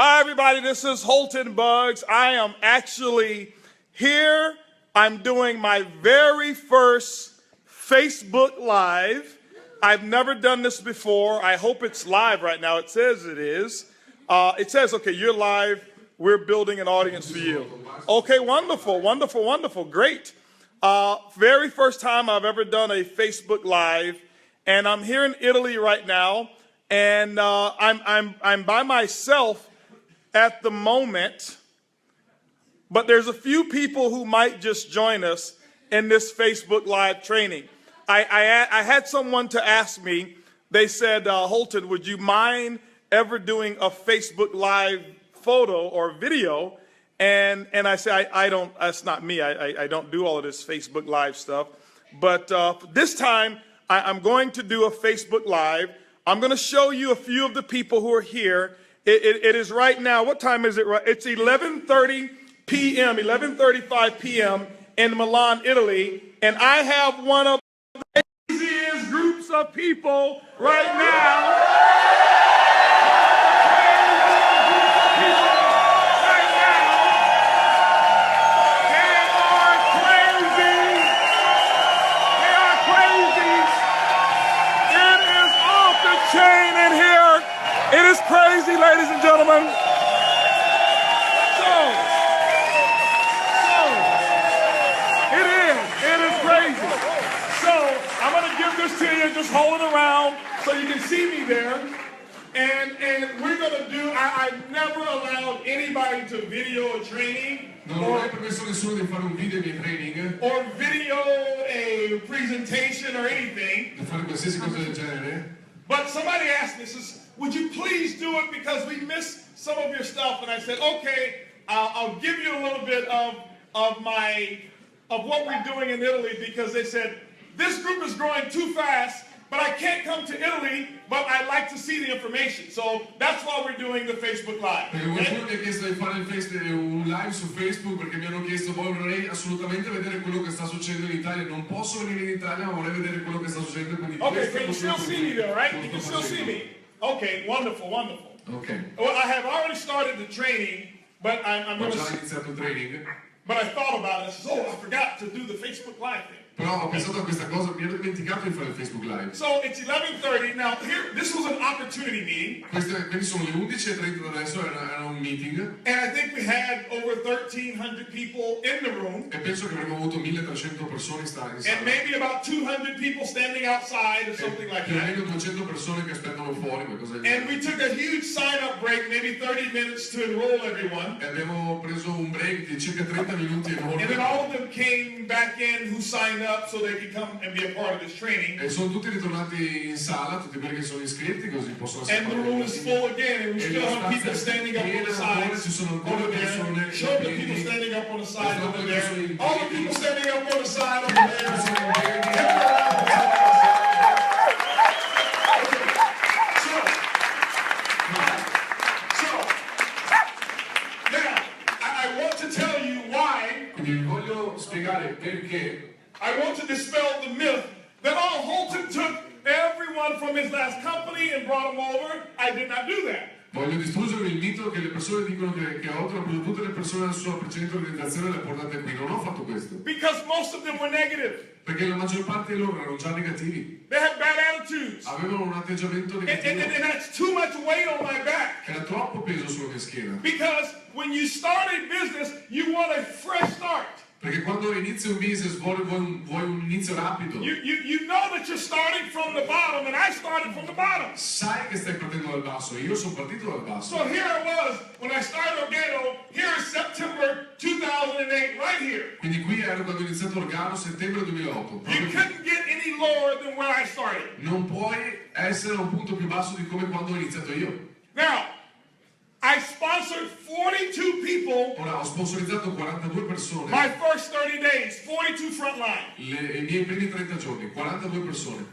Hi, everybody. This is Holton Bugs. I am actually here. I'm doing my very first Facebook Live. I've never done this before. I hope it's live right now. It says it is. It says, okay, you're live. We're building an audience for you. Okay, wonderful, wonderful, wonderful. Great. Very first time I've ever done a Facebook Live. And I'm here in Italy right now. And I'm by myself at the moment, but there's a few people who might just join us in this Facebook Live training. I had someone to ask me, they said, Holton, would you mind ever doing a Facebook Live photo or video? And I say, I don't, that's not me. I don't do all of this Facebook Live stuff. But this time, I'm going to do a Facebook Live. I'm going to show you a few of the people who are here. It is right now, what time is it? It's 11:30 p.m., 11:35 p.m. in Milan, Italy. And I have one of the craziest groups of people right now. It is crazy, ladies and gentlemen. It is crazy. So I'm going to give this to you, just hold it around so you can see me there. And we're going to do, I've never allowed anybody to video a training. Or video a presentation or anything. But somebody asked me, says, would you please do it because we missed some of your stuff? And I said, okay, I'll give you a little bit of what we're doing in Italy, because they said, this group is growing too fast, but I can't come to Italy, but I'd like to see the information. So that's why we're doing the Facebook Live. Qualcuno mi ha chiesto di fare un live su Facebook perché mi hanno chiesto, vorrei assolutamente vedere quello che sta succedendo in Italia. Non posso venire in Italia, ma vorrei vedere quello che sta succedendo. Quindi okay, can you still see me though, right? You can still see me. Okay, wonderful, wonderful. Okay. Well, I have already started the training, but I'm going to... But I thought about it. I said, I forgot to do the Facebook Live thing. Però ho pensato a questa cosa, mi ero dimenticato di fare il Facebook Live. So it's 11:30. Now here, this was an opportunity meeting. Quindi sono le 11:30 adesso, era un meeting. And I think we had over 1,300 people in the room. E penso che avremmo avuto 1.300 persone in sala. And maybe about 200 people standing outside or something like that. Più o meno 200 persone che aspettano fuori, qualcosa del genere. And we took a huge sign-up break, maybe 30 minutes to enroll everyone. E abbiamo preso un break di circa 30 minuti and then all of them came back in who signed up so they could come and be a part of this training. E sono tutti ritornati in sala, tutti quelli che sono iscritti, così possono essere. And the room is full again, and we still have people standing up on the sides over there. Show the people standing up on the side over there. All the people standing up on the side over there. I want to dispel the myth that Holton took everyone from his last company and brought them over. I did not do that. Voglio distruggere il mito che le persone dicono che Holton ha preso tutte le persone della sua precedente organizzazione e le ha portate qui. Non ho fatto questo. Because most of them were negative. Perché la maggior parte di loro erano già negativi. They had bad attitudes. Avevano un atteggiamento negativo. And that's too much weight on my back. Era troppo peso sulla mia schiena. Because when you start a business, you want a fresh start. Perché quando inizi un business vuoi un inizio rapido. You know that you're starting from the bottom, and I started from the bottom. Sai che stai partendo dal basso, io sono partito dal basso. So here I was when I started Organo. Here is September 2008, right here. Quindi qui ero quando ho iniziato Organo, settembre 2008. You couldn't get any lower than where I started. Non puoi essere a un punto più basso di come quando ho iniziato io. Now, I sponsored 42 people. Ora ho sponsorizzato 42 persone. My first 30 days, 42 frontline. I miei primi 30 giorni, 42 persone.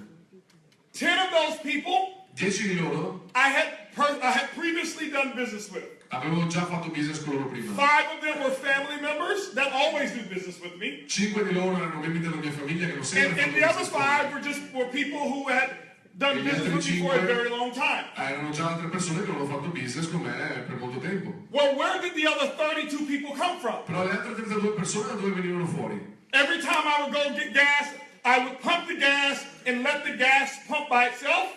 10 of those people, 10 di loro, I had previously done business with. Avevo già fatto business con loro prima. 5 of them were family members that always do business with me. 5 di loro erano membri della mia famiglia che lo sempre and the other 5 were people who had done E gli business altri with me for a 5 very long time. erano già altre persone che avevano fatto business con me per molto tempo. Well, where did the other 32 people come from? Però le altre 32 persone da dove venivano fuori? Every time I would go get gas, I would pump the gas and let the gas pump by itself.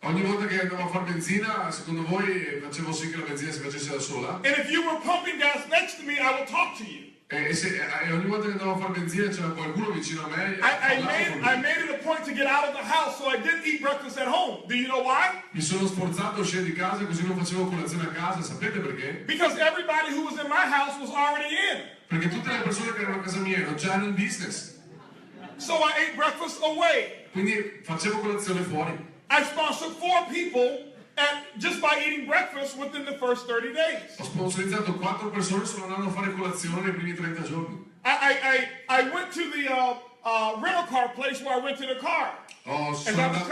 Ogni volta che andavo a fare benzina, secondo voi facevo sì che la benzina si facesse da sola? And if you were pumping gas next to me, I would talk to you. E ogni volta che andavo a fare benzina c'era qualcuno vicino a me. I made it a point to get out of the house, so I didn't eat breakfast at home. Do you know why? Mi sono sforzato a uscire di casa così non facevo colazione a casa. Sapete perché? Because everybody who was in my house was already in. Perché tutte le persone che erano a casa mia erano già nel business. So I ate breakfast away. Quindi facevo colazione fuori. I sponsored 4 people just by eating breakfast within the first 30 days. Ho sponsorizzato 4 persone solo andando a fare colazione nei primi 30 giorni. I went to the rental car place where I rented a car. Sono andato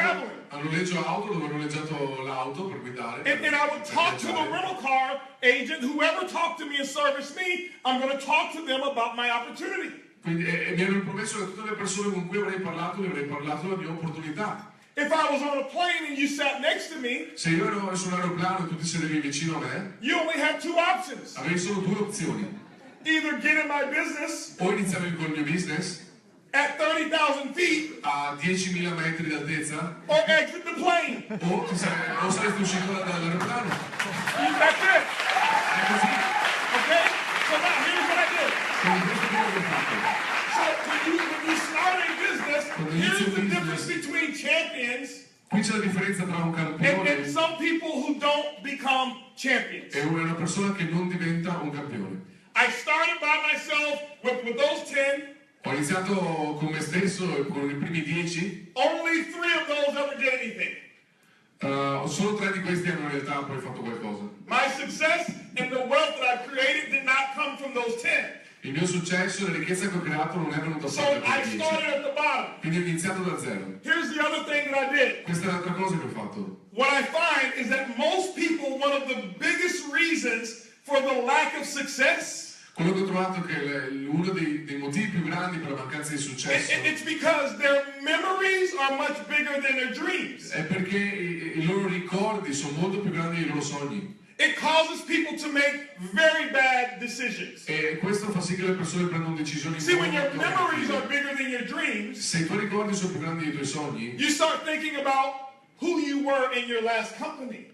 a noleggio auto dove ho noleggiato l'auto per guidare. And I would talk to the rental car agent, whoever talked to me and serviced me, I'm going to talk to them about my opportunity. Quindi, mi hanno promesso che tutte le persone con cui avrei parlato della mia opportunità. If I was on a plane and you sat next to me, Se io ero su un aeroplano e tu ti sedevi vicino a me, you only had 2 options. avevi solo 2 opzioni. Either get in my business O iniziavi con il mio business at 30,000 feet a 10.000 metri di altezza or exit the plane. o saresti uscito dall'aeroplano. That's it. È così. Okay? So now here's what I did. Con questo che ho fatto. So when you start a business, here's the difference between champions Qui c'è la differenza tra un campione and some people who don't become champions. e una persona che non diventa un campione. I started by myself with those 10. Ho iniziato con me stesso e con i primi 10. Only 3 of those ever did anything. Solo 3 di questi hanno in realtà poi fatto qualcosa. My success and the wealth that I created did not come from those 10. Il mio successo e la ricchezza che ho creato non è venuta So solo da I 10. started at the bottom. Quindi ho iniziato da zero. Here's the other thing that I did. Questa è l'altra cosa che ho fatto. What I find is that most people, one of the biggest reasons for the lack of success, Quello che ho trovato che uno dei motivi più grandi per la mancanza di successo it's because their memories are much bigger than their dreams. è perché i loro ricordi sono molto più grandi dei loro sogni. It causes people to make very bad decisions. E questo fa sì che le persone prendano decisioni See, when your molto memories are cattive. bigger than your dreams, Se i tuoi ricordi sono più grandi dei tuoi sogni, you start thinking about who you were in your last company.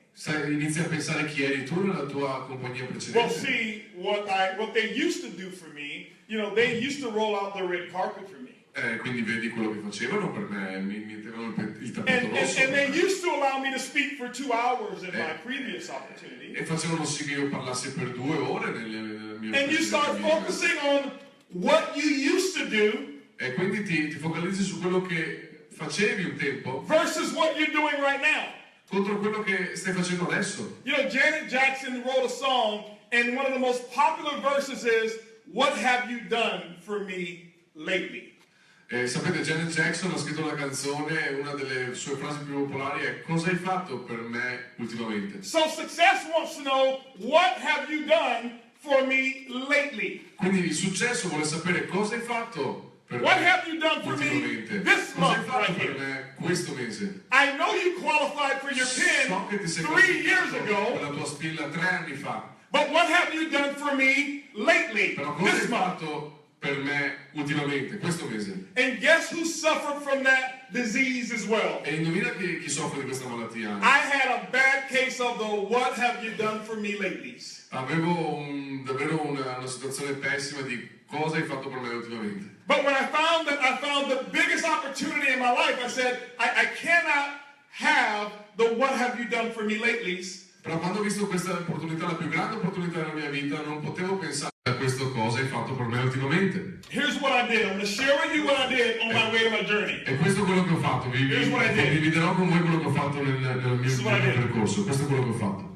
inizi a pensare chi eri tu nella tua compagnia Well, precedente. see, what they used to do for me, they used to roll out the red carpet for me. Quindi vedi quello che facevano per me, mi mettevano il tappeto rosso. And they used to allow me to speak for 2 hours in my previous opportunity. E facevano sì che io parlassi per 2 ore nel mio And you start focusing on what you used to do E quindi ti focalizzi su quello che facevi un tempo versus what you're doing right now. contro quello che stai facendo adesso. Janet Jackson wrote a song, and one of the most popular verses is, "What have you done for me lately?" Sapete, Janet Jackson ha scritto una canzone, una delle sue frasi più popolari è "Cosa hai fatto per me ultimamente?". So success wants to know, what have you done for me lately? Quindi il successo vuole sapere cosa hai fatto per What me have you done for me ultimamente. this Cosa hai month fatto right per here? me questo mese? I know you qualified for your So che ti pen sei 3 years classificato per ago, la tua spilla 3 anni fa. but what have you done for me lately, Però cosa this hai month? fatto per me ultimamente, questo mese? And guess who suffered from that disease as well? E indovina chi soffre di questa malattia? I had a bad case of the what have you done for me lately. Avevo davvero una situazione pessima di cosa hai fatto per me ultimamente. But when I found the biggest opportunity in my life, I said, I cannot have the what have you done for me lately. Però quando ho visto questa opportunità, la più grande opportunità della mia vita, non potevo pensare a questo cosa hai fatto per me ultimamente. Here's what I did. I'm going to share with you what I did on my way to my journey. E questo è quello che ho fatto. Here's what I did. Dividerò con voi quello che ho fatto nel mio what I did. percorso. Questo è quello che ho fatto.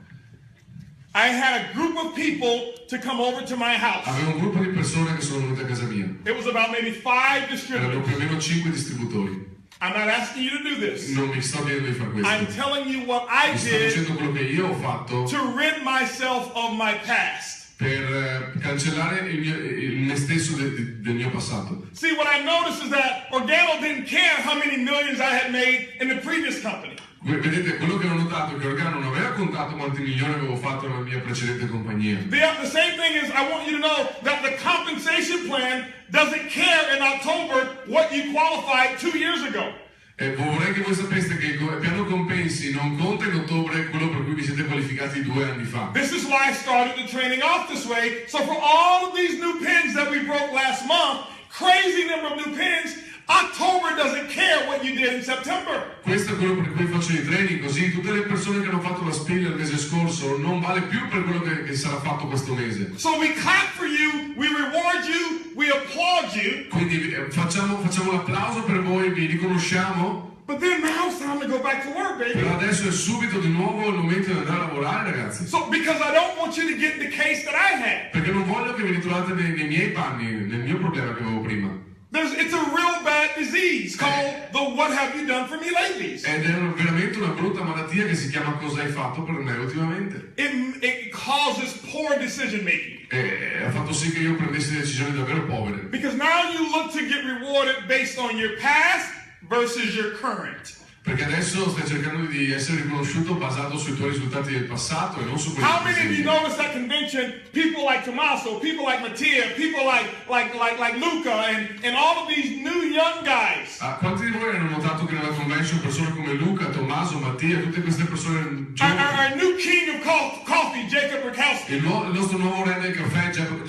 I had a group of people to come over to my house. Avevo un gruppo di persone che sono venute a casa mia. It was about maybe 5 Erano distributors. più o meno 5 distributori. I'm not asking you to do this. Non mi sto chiedendo di fare questo. I'm telling you what I Vi sto did dicendo quello che io ho fatto to rid myself of my past. per cancellare me stesso del mio passato. See, what I noticed is that Organo didn't care how many millions I had made in the previous company. Vedete, quello che ho notato è che Organo non aveva contato quanti milioni avevo fatto nella mia precedente compagnia. The same thing is, I want you to know that the compensation plan doesn't care in October what you qualified 2 years ago. E vorrei che voi sapeste che il piano compensi non conta in ottobre quello per cui vi siete qualificati 2 anni fa. This is why I started the training off this way. So for all of these new pins that we broke last month, crazy number of new pins, October doesn't care what you did in September. Questo è quello per cui faccio i training, così tutte le persone che hanno fatto la spilla il mese scorso non vale più per quello che sarà fatto questo mese. So we clap for you, we reward you, we applaud you. Quindi facciamo l'applauso per voi, vi riconosciamo. But then now it's time to go back to work, baby. Però adesso è subito di nuovo il momento di andare a lavorare, ragazzi. So because I don't want you to get the case that I had. Perché non voglio che vi ritrovate nei miei panni, nel mio problema che avevo prima. It's a real bad disease called the what have you done for me lately? Ed è veramente una brutta malattia che si chiama cosa hai fatto per me ultimamente. It causes poor decision making. E ha fatto sì che io prendessi decisioni davvero povere. Because now you look to get rewarded based on your past versus your current. Perché adesso stai cercando di essere riconosciuto basato sui tuoi risultati del passato e non su quelli How del many of you presente. noticed at convention, people like Tommaso, people like Mattia, people like Luca, and all of these new young guys Quanti di voi hanno notato che nella convention persone come Luca, Tommaso, Mattia, tutte queste persone giovani, our new king of coffee, Jacob Rakowski. il nostro nuovo re del caffè, Jacob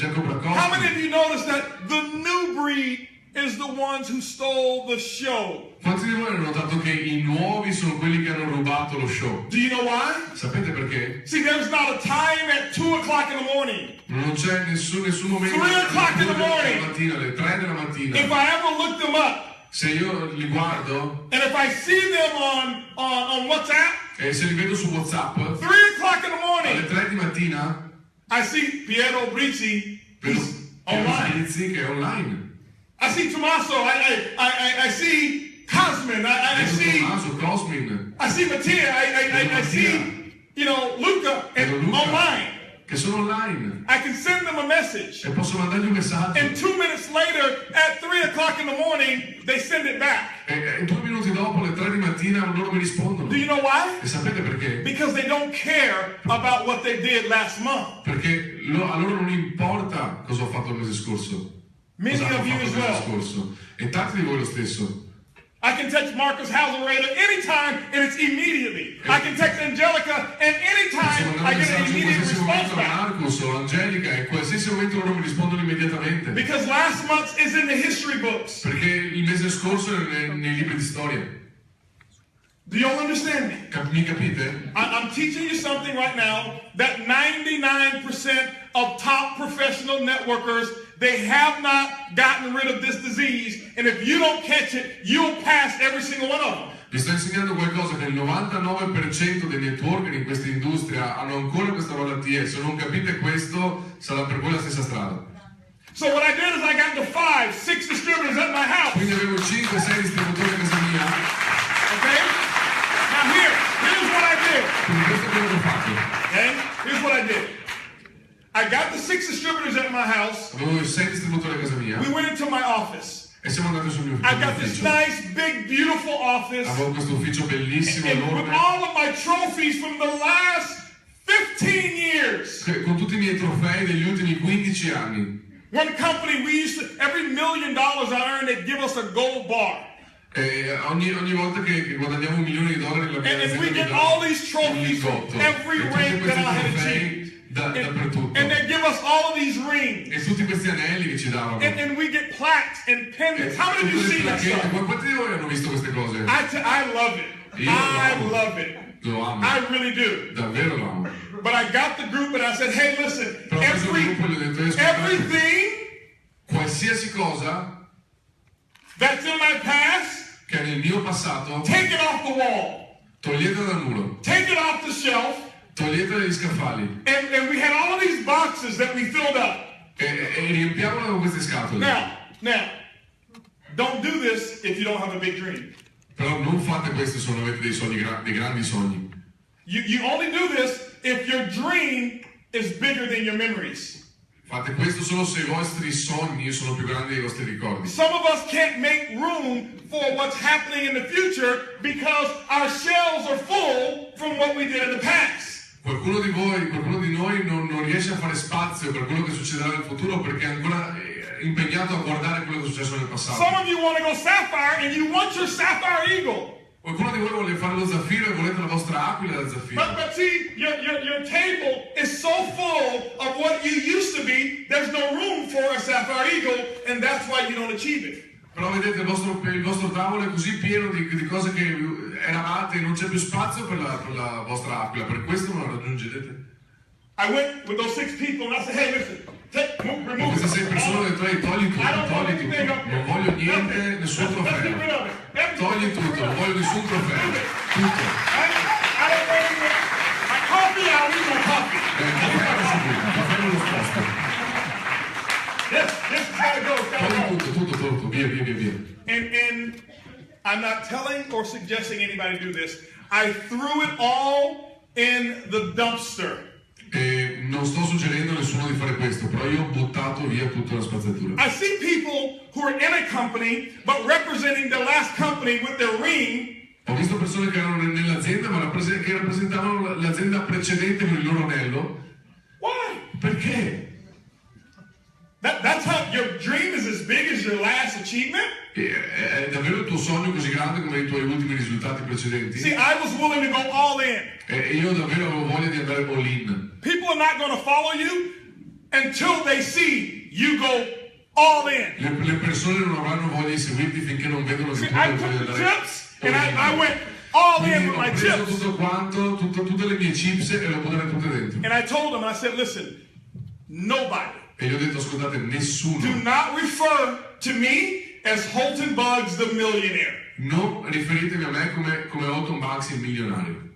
How many Rakowski. of you noticed that the new breed is the ones who stole the show? Quanti di voi hanno notato che i nuovi sono quelli che hanno rubato lo show? Do you know why? Sapete perché? See, there's not a time at 2 o'clock in the morning. Non c'è nessun momento 3 o'clock in the della morning. mattina, alle 3 della mattina. If I ever look them up, Se io li guardo and if I see them on WhatsApp, e se li vedo su WhatsApp 3 o'clock in the alle morning, 3 di mattina I see Piero Brizi, vedo he's online. Salizzi che è online. I see Tommaso, I see Cosmin, I Vedo see Tommaso, Cosmin, I see Mattia, I see, Luca, and vedo Luca, online. che sono online. I can send them a message. E posso mandargli un messaggio. And 2 minutes later, at 3 o'clock in the morning, they send it back. E 2 minuti dopo, alle 3 di mattina, loro mi rispondono. Do you know why? E sapete perché? Because they don't care about what they did last month. Perché a loro non importa cosa ho fatto il mese scorso. Many Cosa of hanno you fatto as il mese well. scorso. E tanti di voi lo stesso. I can text Marcus Hauser-Rader anytime, and it's immediately. I can text Angelica, and Posso anytime mandare I un get an messaggio in immediate qualsiasi response momento a back. Marcus o Angelica e in qualsiasi momento loro mi rispondono immediatamente. Because last month is in the history books. Perché il mese scorso è nei libri di storia. Do you all understand me? Mi capite? I'm teaching you something right now that 99% of top professional networkers, they have not gotten rid of this disease, and if you don't catch it, you'll pass every single one of them. Vi sto insegnando qualcosa che il 99% dei networker in questa industria hanno ancora questa malattia e se non capite questo sarà per voi la stessa strada. So what I did is I got to 5, 6 distributors at my house. Quindi avevo 5-6 distributori a casa mia. Okay? Now here's what I did. Quindi questo è quello che ho fatto. Okay? Here's what I did. I got the 6 distributors at my house. Avevo 6 distributori a casa mia We went into my office. e siamo andati sul mio I got this ufficio. nice, big, beautiful office. Avevo questo ufficio bellissimo, And with enorme, all of my trophies from the last 15 years. con tutti i miei trofei degli ultimi 15 anni. One company, we used to, every $1 million I earned, they'd give us a gold bar. E ogni volta che guadagniamo $1 milioni la mia And we azienda mi get dà all these un trophies from lingotto. every E tutti rank that questi I had trofei achieved. dappertutto. And they give us all of these rings. E tutti questi anelli che ci davano. And we get plaques and pendants. How many of you Tutte le see that placchette. stuff? Ma quanti di voi hanno visto queste cose? I love it. Io lo I amo. love it. Lo amo. I really do. Davvero lo amo. But I got the group and I said, hey, listen, Però questo gruppo gli ho detto, ascoltate, everything qualsiasi cosa that's in my past, che è nel mio passato, take it off the wall. toglietelo dal muro, Take it off the shelf. toglietelo dagli scaffali And we had all of these boxes that we filled up. e riempiamolo con queste scatole. Now, don't do this if you don't have a big dream. Però non fate questo se non avete dei sogni, dei grandi sogni. You only do this if your dream is bigger than your memories. Fate questo solo se i vostri sogni sono più grandi dei vostri ricordi. Some of us can't make room for what's happening in the future because our shells are full from what we did in the past. Qualcuno di voi, qualcuno di noi non riesce a fare spazio per quello che succederà nel futuro perché è ancora impegnato a guardare quello che è successo nel passato. Some of you want to go sapphire and you want your sapphire eagle. Qualcuno di voi vuole fare lo zaffiro e volete la vostra aquila da zaffiro. But see, your table is so full of what you used to be, there's no room for a sapphire eagle, and that's why you don't achieve it. Però vedete, il vostro tavolo è così pieno di cose che eravate e non c'è più spazio per la vostra aquila, per questo non la raggiungerete. I went with those 6 people and I said, hey, listen, remove Queste 6 persone ho detto, ehi, togli tutto, non voglio niente, nothing. nessun Let's get rid trofeo. of it. Togli tutto, non voglio nessun trofeo. Tutto. I don't want any more. My coffee, I'll eat my coffee. Caffè non lo sposto. This is how it goes. Togli tutto, via. And I'm not telling or suggesting anybody do this. I threw it all in the dumpster. E non sto suggerendo a nessuno di fare questo, però io ho buttato via tutta la spazzatura. I see people who are in a company but representing the last company with their ring. Ho visto persone che erano nell'azienda ma che rappresentavano l'azienda precedente con il loro anello. Why? Perché? That's how your dream is as big as your last achievement? È davvero il tuo sogno così grande come i tuoi ultimi risultati precedenti? See, I was willing to go all in. E io davvero avevo voglia di andare all in. People are not going to follow you until they see you go all in. Le persone non avranno voglia di seguirti finché non vedono che See, tu I hai took voglia di the andare chips and I went all in Quindi with ho my preso chips. tutto quanto, tutte le mie chips e le ho buttate tutte dentro. And I told them, I said, listen, nobody, E gli ho detto, ascoltate, do nessuno, not refer to me as Holton Buggs the millionaire. non riferitevi a me come Holton Buggs il milionario.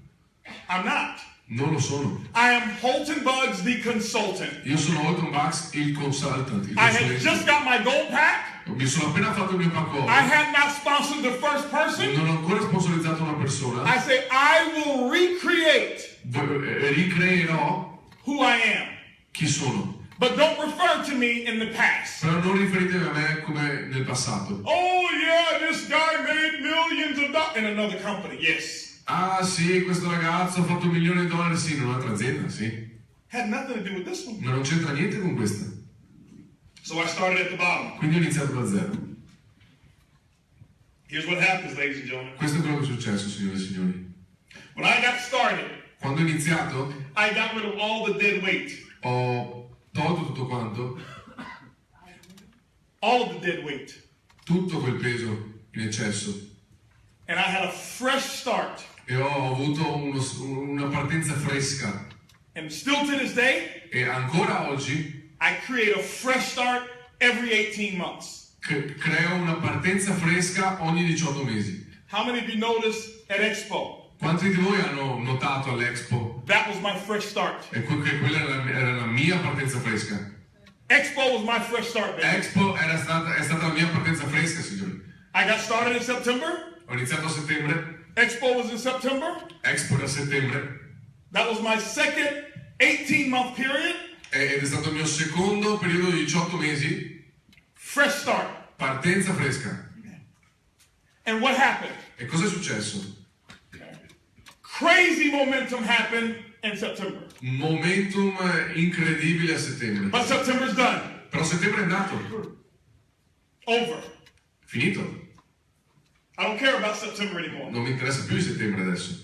I'm not. Non lo sono. I am Holton Buggs the consultant. Io sono Holton Buggs il consultant, il I had consulente. just got my gold pack. Mi sono appena fatto il mio pacco. I had not sponsored the first person. Non ho ancora sponsorizzato una persona. I say, I will recreate Ricreerò who I am. chi sono. But don't refer to me in the past. Però non riferitevi a me come nel passato. Oh yeah, this guy made millions of dollars in another company. Yes. Ah sì, questo ragazzo ha fatto $1 milioni, sì, in un'altra azienda, sì. Had nothing to do with this one. Ma non c'entra niente con questa. So I started at the bottom. Quindi ho iniziato da zero. Here's what happens, ladies and gentlemen. Questo è quello che è successo, signore e signori. When I got started, Quando ho iniziato, I got rid of all the dead weight. ho tolto tutto quanto, All of the dead weight. tutto quel peso in eccesso. And I had a fresh start. E ho avuto una partenza fresca. And still to this day, E ancora oggi I create a fresh start every 18 months. creo una partenza fresca ogni 18 mesi. How many of you noticed at Expo? Quanti di voi hanno notato all'Expo That was my fresh start. che quella era la mia partenza fresca? Expo was my fresh start, baby. Expo è stata la mia partenza fresca, signori. I got started in September. Ho iniziato a settembre, Expo was in September. Expo era a settembre, That was my second 18-month period. ed è stato il mio secondo periodo di 18 mesi, Fresh start. partenza fresca. And what happened? E cosa è successo? Crazy momentum happened in September. Momentum incredibile a settembre. But September's done. Però settembre è andato, Over. finito. I don't care about September anymore. Non mi interessa più di settembre adesso.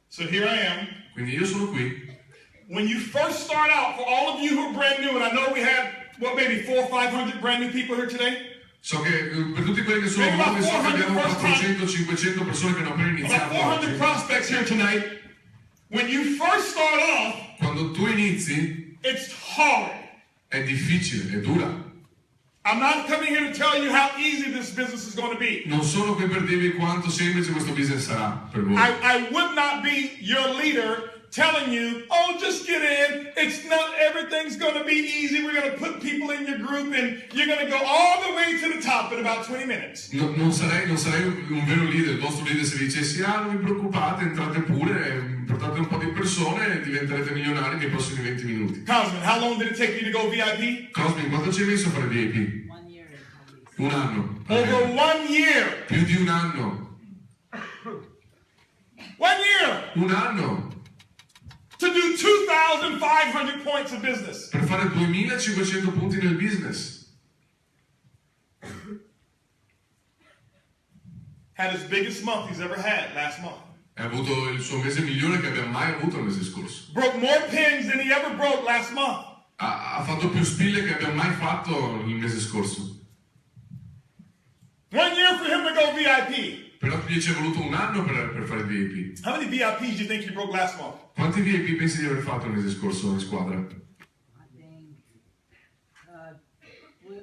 So here I am. Quindi io sono qui. When you first start out, for all of you who are brand new, and I know we had, what, maybe 400 or 500 brand new people here today? So che per tutti quelli che sono Maybe about nuovi, so che abbiamo 400 400-500 persone che hanno appena About iniziato 400 oggi. prospects here tonight. When you first start off, Quando tu inizi it's hard. è difficile, è dura. I'm not coming here to tell you how easy this business is going to be. Non sono qui per dirvi quanto semplice questo business sarà per voi. I would not be your leader telling you, oh, just get in. It's not, everything's going to be easy. We're going to put people in your group and you're going to go all the way to the top in about 20 minutes. Non sarei un vero leader, il vostro leader se vi dicessi non vi preoccupate, entrate pure, portate un po' di persone persone e diventerete milionari nei prossimi 20 minuti. Cosmin, how long did it take you to go VIP? Cosmin, quanto ci hai messo a fare VIP? 1 year at least. Un anno. Over 1 year. Più di un anno. 1 year Un anno. to do 2,500 points of business. Per fare 2500 punti nel business. Had his biggest month he's ever had last month. Ha avuto il suo mese migliore che abbia mai avuto il mese scorso. Broke more pins than he ever broke last month. Ha fatto più spille che abbia mai fatto il mese scorso. 1 year for him to go VIP. Però gli ci è voluto un anno per fare VIP. How many VIPs do you think he broke last month? Quanti VIP pensi di aver fatto il mese scorso in squadra? I think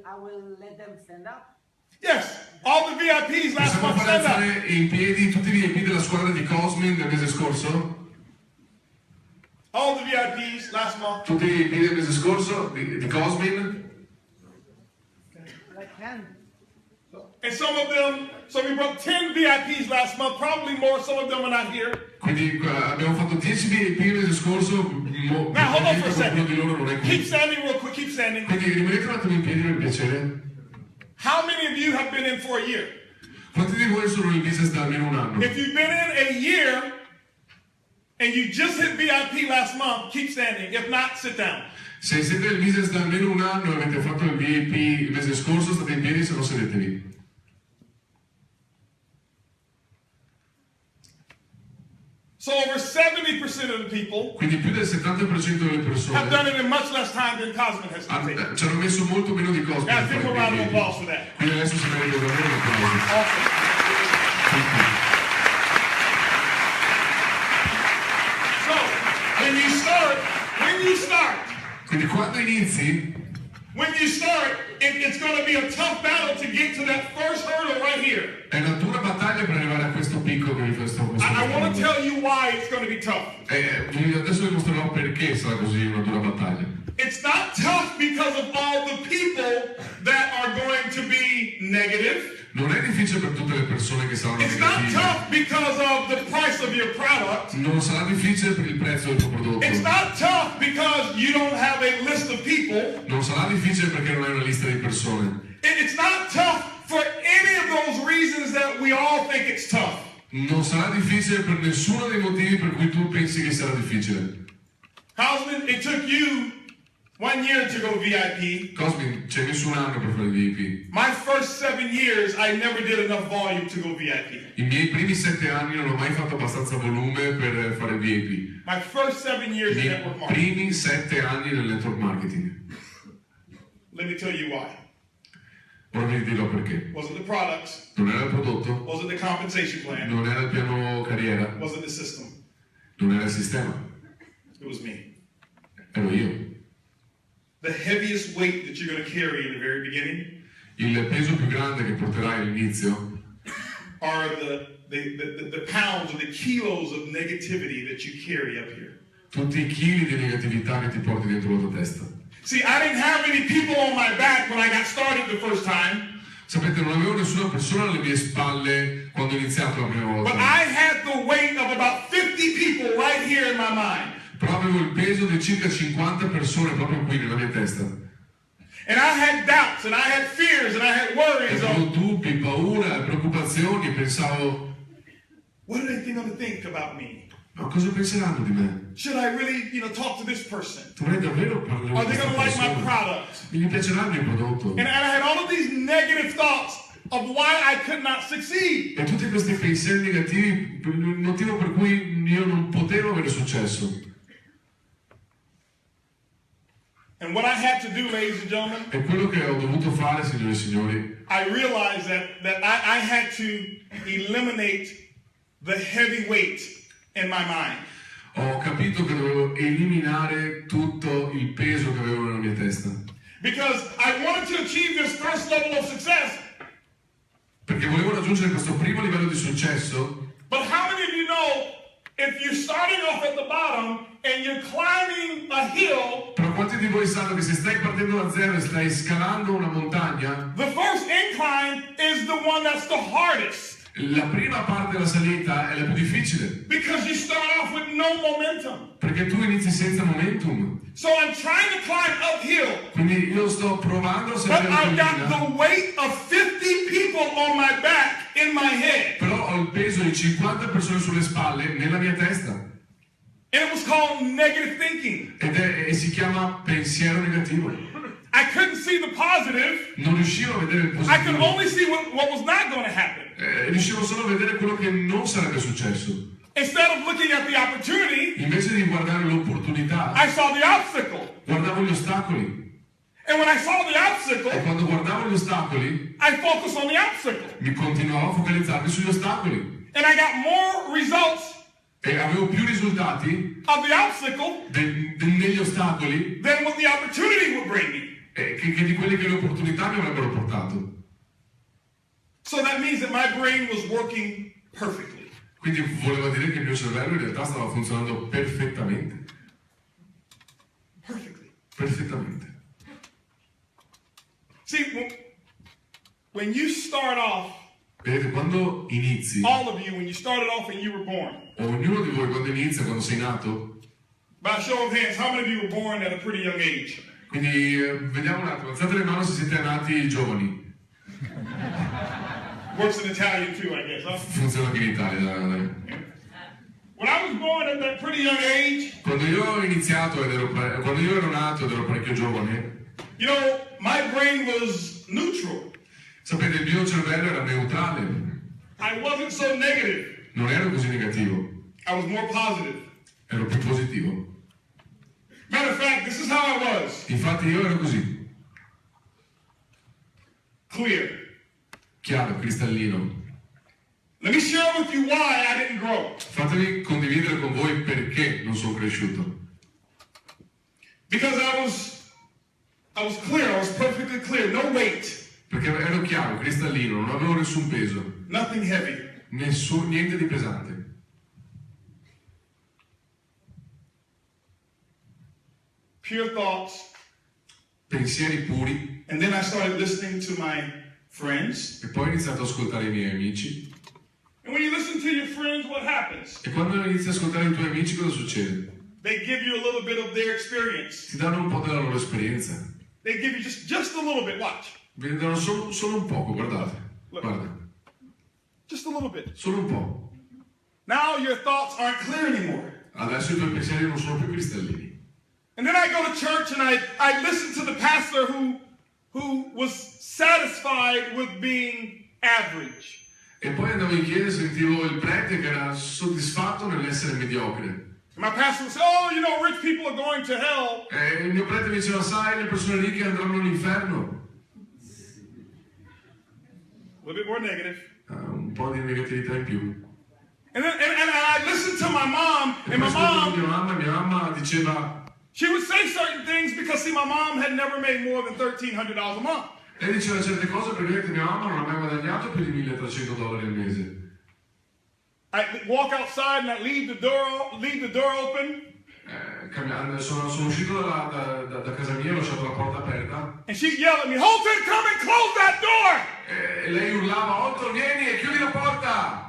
I will let them stand up. Yes, all the VIPs last Possiamo month fare stand up. alzare in piedi tutti i VIP della squadra di Cosmin del mese scorso? All the VIPs last month. Tutti i VIP del mese scorso di Cosmin? I can. And some of them, so we broke 10 VIPs last month, probably more, some of them are not here. Quindi abbiamo fatto 10 VIP il mese scorso, Now hold on for a qualcuno di loro non è second. Keep qui. standing real quick, keep standing. Quindi rimanete un attimo in piedi per piacere. How many of you have been in for a year? Quanti di voi sono in business da almeno un anno? If you've been in a year and you just hit VIP last month, keep standing. If not, sit down. Se siete in business da almeno un anno e avete fatto il VIP il mese scorso, state in piedi, se no sedetevi. So over 70% of the people Quindi più del 70% delle have persone done it in much less time than Cosmin has taken. ci hanno messo molto meno di cose per Guys, give him a round of fare il applause VIP. for that. Quindi adesso si merita davvero un applauso. Awesome. So, when you start, Quindi quando inizi, it's going to be a tough battle to get to that first hurdle right here. è una dura battaglia per arrivare a questo picco che vi sto I want to mostrando. tell you why it's going to be tough. Adesso vi mostrerò perché sarà così una dura battaglia. It's not tough because of all the people that are going to be negative. Non è difficile per tutte le persone che saranno It's not negative. tough because of the price of your product. Non sarà difficile per il prezzo del tuo prodotto. It's not tough because you don't have a list of people. Non sarà difficile perché non hai una lista di persone. It's not tough for any of those reasons that we all think it's tough. Non sarà difficile per nessuno dei motivi per cui tu pensi che sarà difficile. Cosmin, it took you 1 year to go VIP. Cosmin, ci hai messo un anno per fare il VIP. My first 7 years, I never did enough volume to go VIP. I miei primi 7 anni non ho mai fatto abbastanza volume per fare il VIP. My first 7 years I in miei network marketing. primi 7 anni nel network marketing. Let me tell you why. Ora vi dirò perché. Was it the products? Non era il prodotto, Was it the compensation plan? non era il piano carriera, Was it the system? non era il sistema, It was me. ero io. The heaviest weight that you're going to carry in the very beginning Il peso più grande che porterai all'inizio are the pounds or the kilos of negativity that you carry up here. tutti i chili di negatività che ti porti dentro la tua testa. See, I didn't have any people on my back when I got started the first time, Sapete, non avevo nessuna persona alle mie spalle quando ho iniziato la prima but volta, I had the weight of about 50 people right here in my mind. però avevo il peso di circa 50 persone proprio qui nella mia testa. And I had doubts, and I had fears, and I had E worries avevo of, dubbi, paura, preoccupazioni, pensavo, what are they going to think about me? ma cosa penseranno di me? Should I really, talk to this person? Dovrei davvero parlare Are con they questa going to like my persona? product? Gli piacerà il mio prodotto? And I had all of these negative thoughts of why I could not succeed. E tutti questi pensieri negativi, il motivo per cui io non potevo avere successo. And what I had to do, ladies and gentlemen, E quello che ho dovuto fare, signore e signori, I realized that I had to eliminate the heavy weight in my mind. ho capito che dovevo eliminare tutto il peso che avevo nella mia testa. Because I wanted to achieve this first level of success. Perché volevo raggiungere questo primo livello di successo. But how many of you know if you're starting off at the bottom and you're climbing a hill, Però quanti di voi sanno che se stai partendo da zero e stai scalando una montagna, the first incline is the one that's the hardest. La prima parte della salita è la più difficile, because you start off with no momentum. perché tu inizi senza momentum. So I'm trying to climb uphill, Quindi io sto provando a but salire la I've got collina, the weight of 50 people on my back in my head. però ho il peso di 50 persone sulle spalle nella mia testa. And it was called negative thinking. E si chiama pensiero negativo. I couldn't see the positive. Non riuscivo a vedere il I could positivo. only see what was not going to happen. Riuscivo solo a vedere quello che non sarebbe successo. Instead of looking at the opportunity, Invece di guardare l'opportunità, I saw the obstacle. guardavo gli ostacoli. And when I saw the E obstacle, quando guardavo gli ostacoli, I focused on the obstacle. mi continuavo a focalizzarmi sugli ostacoli. And I got more results E avevo più risultati of the obstacle negli ostacoli than what the opportunity would bring me. che di quelli che le opportunità mi avrebbero portato. So that means that my brain was working perfectly. Quindi voleva dire che il mio cervello in realtà stava funzionando perfettamente. Perfectly. Perfettamente. See, when you start off, Vedete, quando inizi, all of you, when you started off and you were born, ognuno di voi quando inizia, quando sei nato, by a show of hands, how many of you were born at a pretty young age? quindi vediamo un attimo, alzate le mani se siete nati giovani. Works in Italian too, I guess, huh? Funziona anche in Italia. dai. When I was born at that pretty young age, Quando io ho iniziato quando io ero nato ed ero parecchio giovane, you know, my brain was neutral. sapete, il mio cervello era neutrale, I wasn't so negative. non ero così negativo, I was more positive. ero più positivo. Matter of fact, this is how I was. Infatti io ero così, Clear. chiaro, cristallino. Let me share with you why I didn't grow. Fatemi condividere con voi perché non sono cresciuto. Because I was clear, I was perfectly clear, no weight, Perché ero chiaro, cristallino, non avevo nessun peso, nothing heavy. niente di pesante. Pure thoughts. Pensieri puri. And then I started listening to my friends. E poi ho iniziato ad ascoltare i miei amici. And when you listen to your friends, what happens? E quando inizi ad ascoltare i tuoi amici cosa succede? They give you a little bit of their experience. Ti danno un po' della loro esperienza. They give you just a little bit, watch. Vi danno solo un poco, guardate. Guarda, Just a little bit. solo un po'. Now your thoughts aren't clear anymore. Adesso i tuoi pensieri non sono più cristallini. And then I go to church and I listen to the pastor who was satisfied with being average. E poi andavo in chiesa e sentivo il prete che era soddisfatto nell'essere mediocre. My pastor would say, oh, you know, rich people are going to hell. E il mio prete mi diceva, sai, le persone ricche andranno all'inferno. A little bit more negative. Un po' di negatività in più. And I listened to my mom, E and poi my ascoltavo mom, mia mamma diceva, she would say certain things because, see, my mom had never made more than $1,300 a month. lei diceva certe cose perché vedete, mia mamma non ha mai guadagnato più di $1.300 al mese. I walk outside and I leave the door open, Sono uscito da casa mia, ho lasciato la porta aperta and she'd yell at me, Holton, come and close that door. e lei urlava, Holton, vieni e chiudi la porta.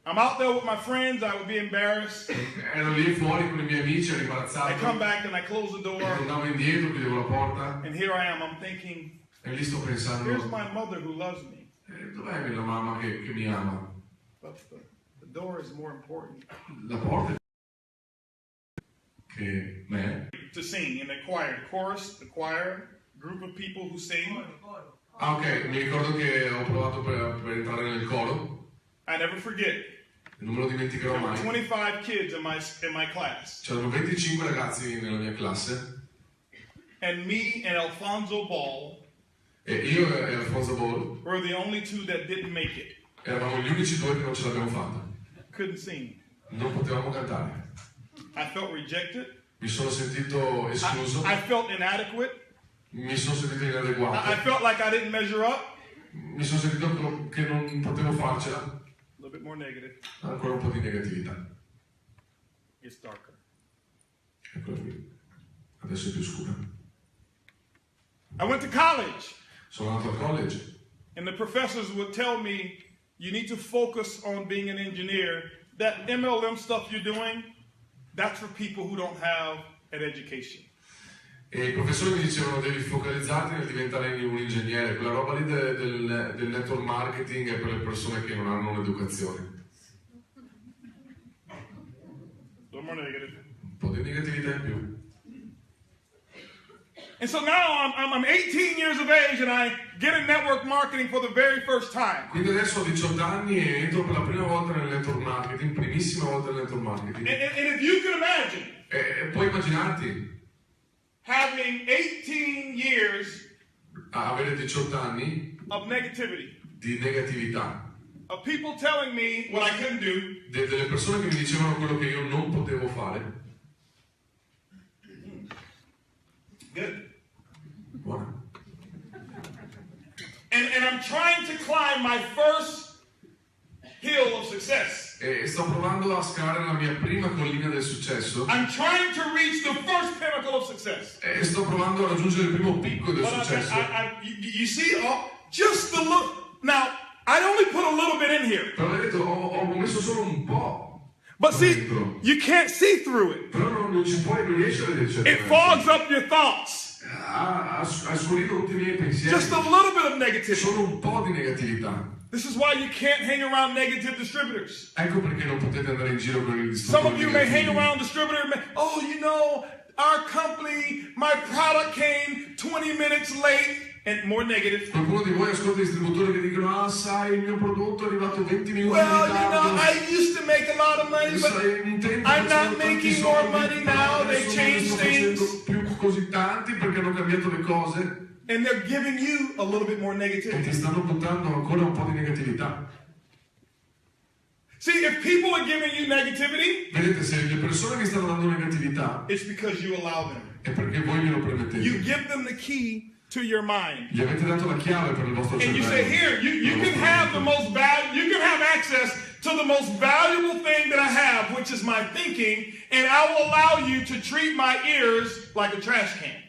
I'm out there with my friends, I would be embarrassed. Ero lì fuori con i miei amici, ero I imbarazzato, come back and I close the door, tornavo indietro, chiudevo la porta and here I am, I'm thinking, e lì sto pensando, here's my mother who loves me, dov'è la mamma che mi ama? but the door is more important. La porta è che me. To sing in the choir, chorus, the choir, group of people who sing. Ah, ok, mi ricordo che ho provato per entrare nel coro, I never forget. non me lo dimenticherò There were mai. 25 kids in my class, C'erano 25 ragazzi nella mia classe and me and Alfonso Ball e io e Alfonso Ball were the only two that didn't make it. eravamo gli unici due che non ce l'abbiamo fatta. Couldn't sing. Non potevamo cantare. I felt rejected. Mi sono sentito escluso, I felt inadequate. mi sono sentito I inadeguato, felt like I didn't measure up. mi sono sentito che non potevo farcela. A little bit more negative. Ancora un po' di negatività. It's darker. Eccola qui. Adesso è più scura. I went to college, Sono andato al college and the professors would tell me, You need to focus on being an engineer. That MLM stuff you're doing, that's for people who don't have an education. E i professori mi dicevano devi focalizzarti nel diventare un ingegnere, quella roba lì del network marketing è per le persone che non hanno un'educazione. Un po' di negatività in più. And so now I'm 18 years of age and I get in network marketing for the very first time. Quindi adesso ho 18 anni e entro per la prima volta nel network marketing, primissima volta nel network marketing. And if you can imagine, E puoi immaginarti having 18 years avere 18 anni of negativity, di negatività, of people telling me what I couldn't do, delle persone che mi dicevano quello che io non potevo fare. good. Buona. And I'm trying to climb my first hill of success. E sto provando a scalare la mia prima collina del successo. I'm trying to reach the first pinnacle of success. E sto provando a raggiungere il primo picco del But successo. you see, just the look. Now, I only put a little bit in here. Però vedete, ho messo solo un po'. But see, dentro. you can't see through it. Però non riesci a vedere. It fogs up your thoughts. Ha scurito tutti i miei pensieri. Just a little bit of negativity. Solo un po' di negatività. This is why you can't hang around negative distributors. Ecco perché non potete andare in giro con il Some distributore. of you may hang around distributor. Oh, you know, our company, my product came 20 minutes late. And more negative. Qualcuno di voi ascolta i distributori che dicono ah sai il mio prodotto è arrivato 20 minuti Well, in you ritardo. know, I used to make a lot of money, but I'm not making more money now. They changed things. Più così tanti perché hanno cambiato le cose. And they're giving you a little bit more E ti negativity. stanno buttando ancora un po' di negatività. See, if people are giving you negativity, Vedete, se le persone vi stanno dando negatività it's because you allow them. è perché voi glielo You permettete. give them the key to your mind. Gli avete dato la chiave per il vostro And you say, cervello. here, you can have the most you can have access to the most valuable thing that I have, which is my thinking, and I will allow you to treat my ears like a trash can.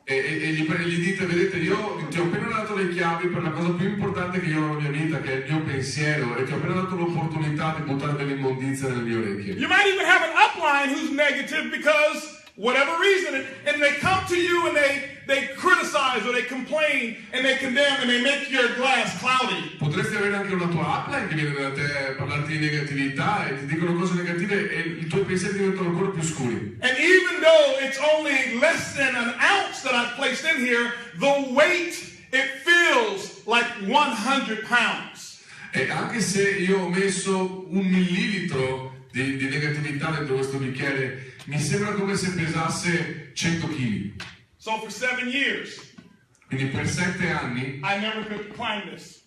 E gli dite, vedete, io ti ho appena dato le chiavi per la cosa più importante che io ho nella mia vita, che è il mio pensiero, e ti ho appena dato l'opportunità di buttare delle immondizie nelle mie orecchie. You might even have an upline who's negative because whatever reason, and they come to you and they criticize or they complain and they condemn and they make your glass cloudy. Potresti avere anche una tua upline che viene da te a parlarti di negatività e ti dicono cose negative e i tuoi pensieri diventano ancora più scuri. And even though it's only less than an ounce that I've placed in here, the weight, it feels like 100 pounds. E anche se io ho messo 1 millilitro di negatività dentro questo bicchiere, mi sembra come se pesasse 100 kg. So for 7 years, Quindi per 7 anni I never could climb this.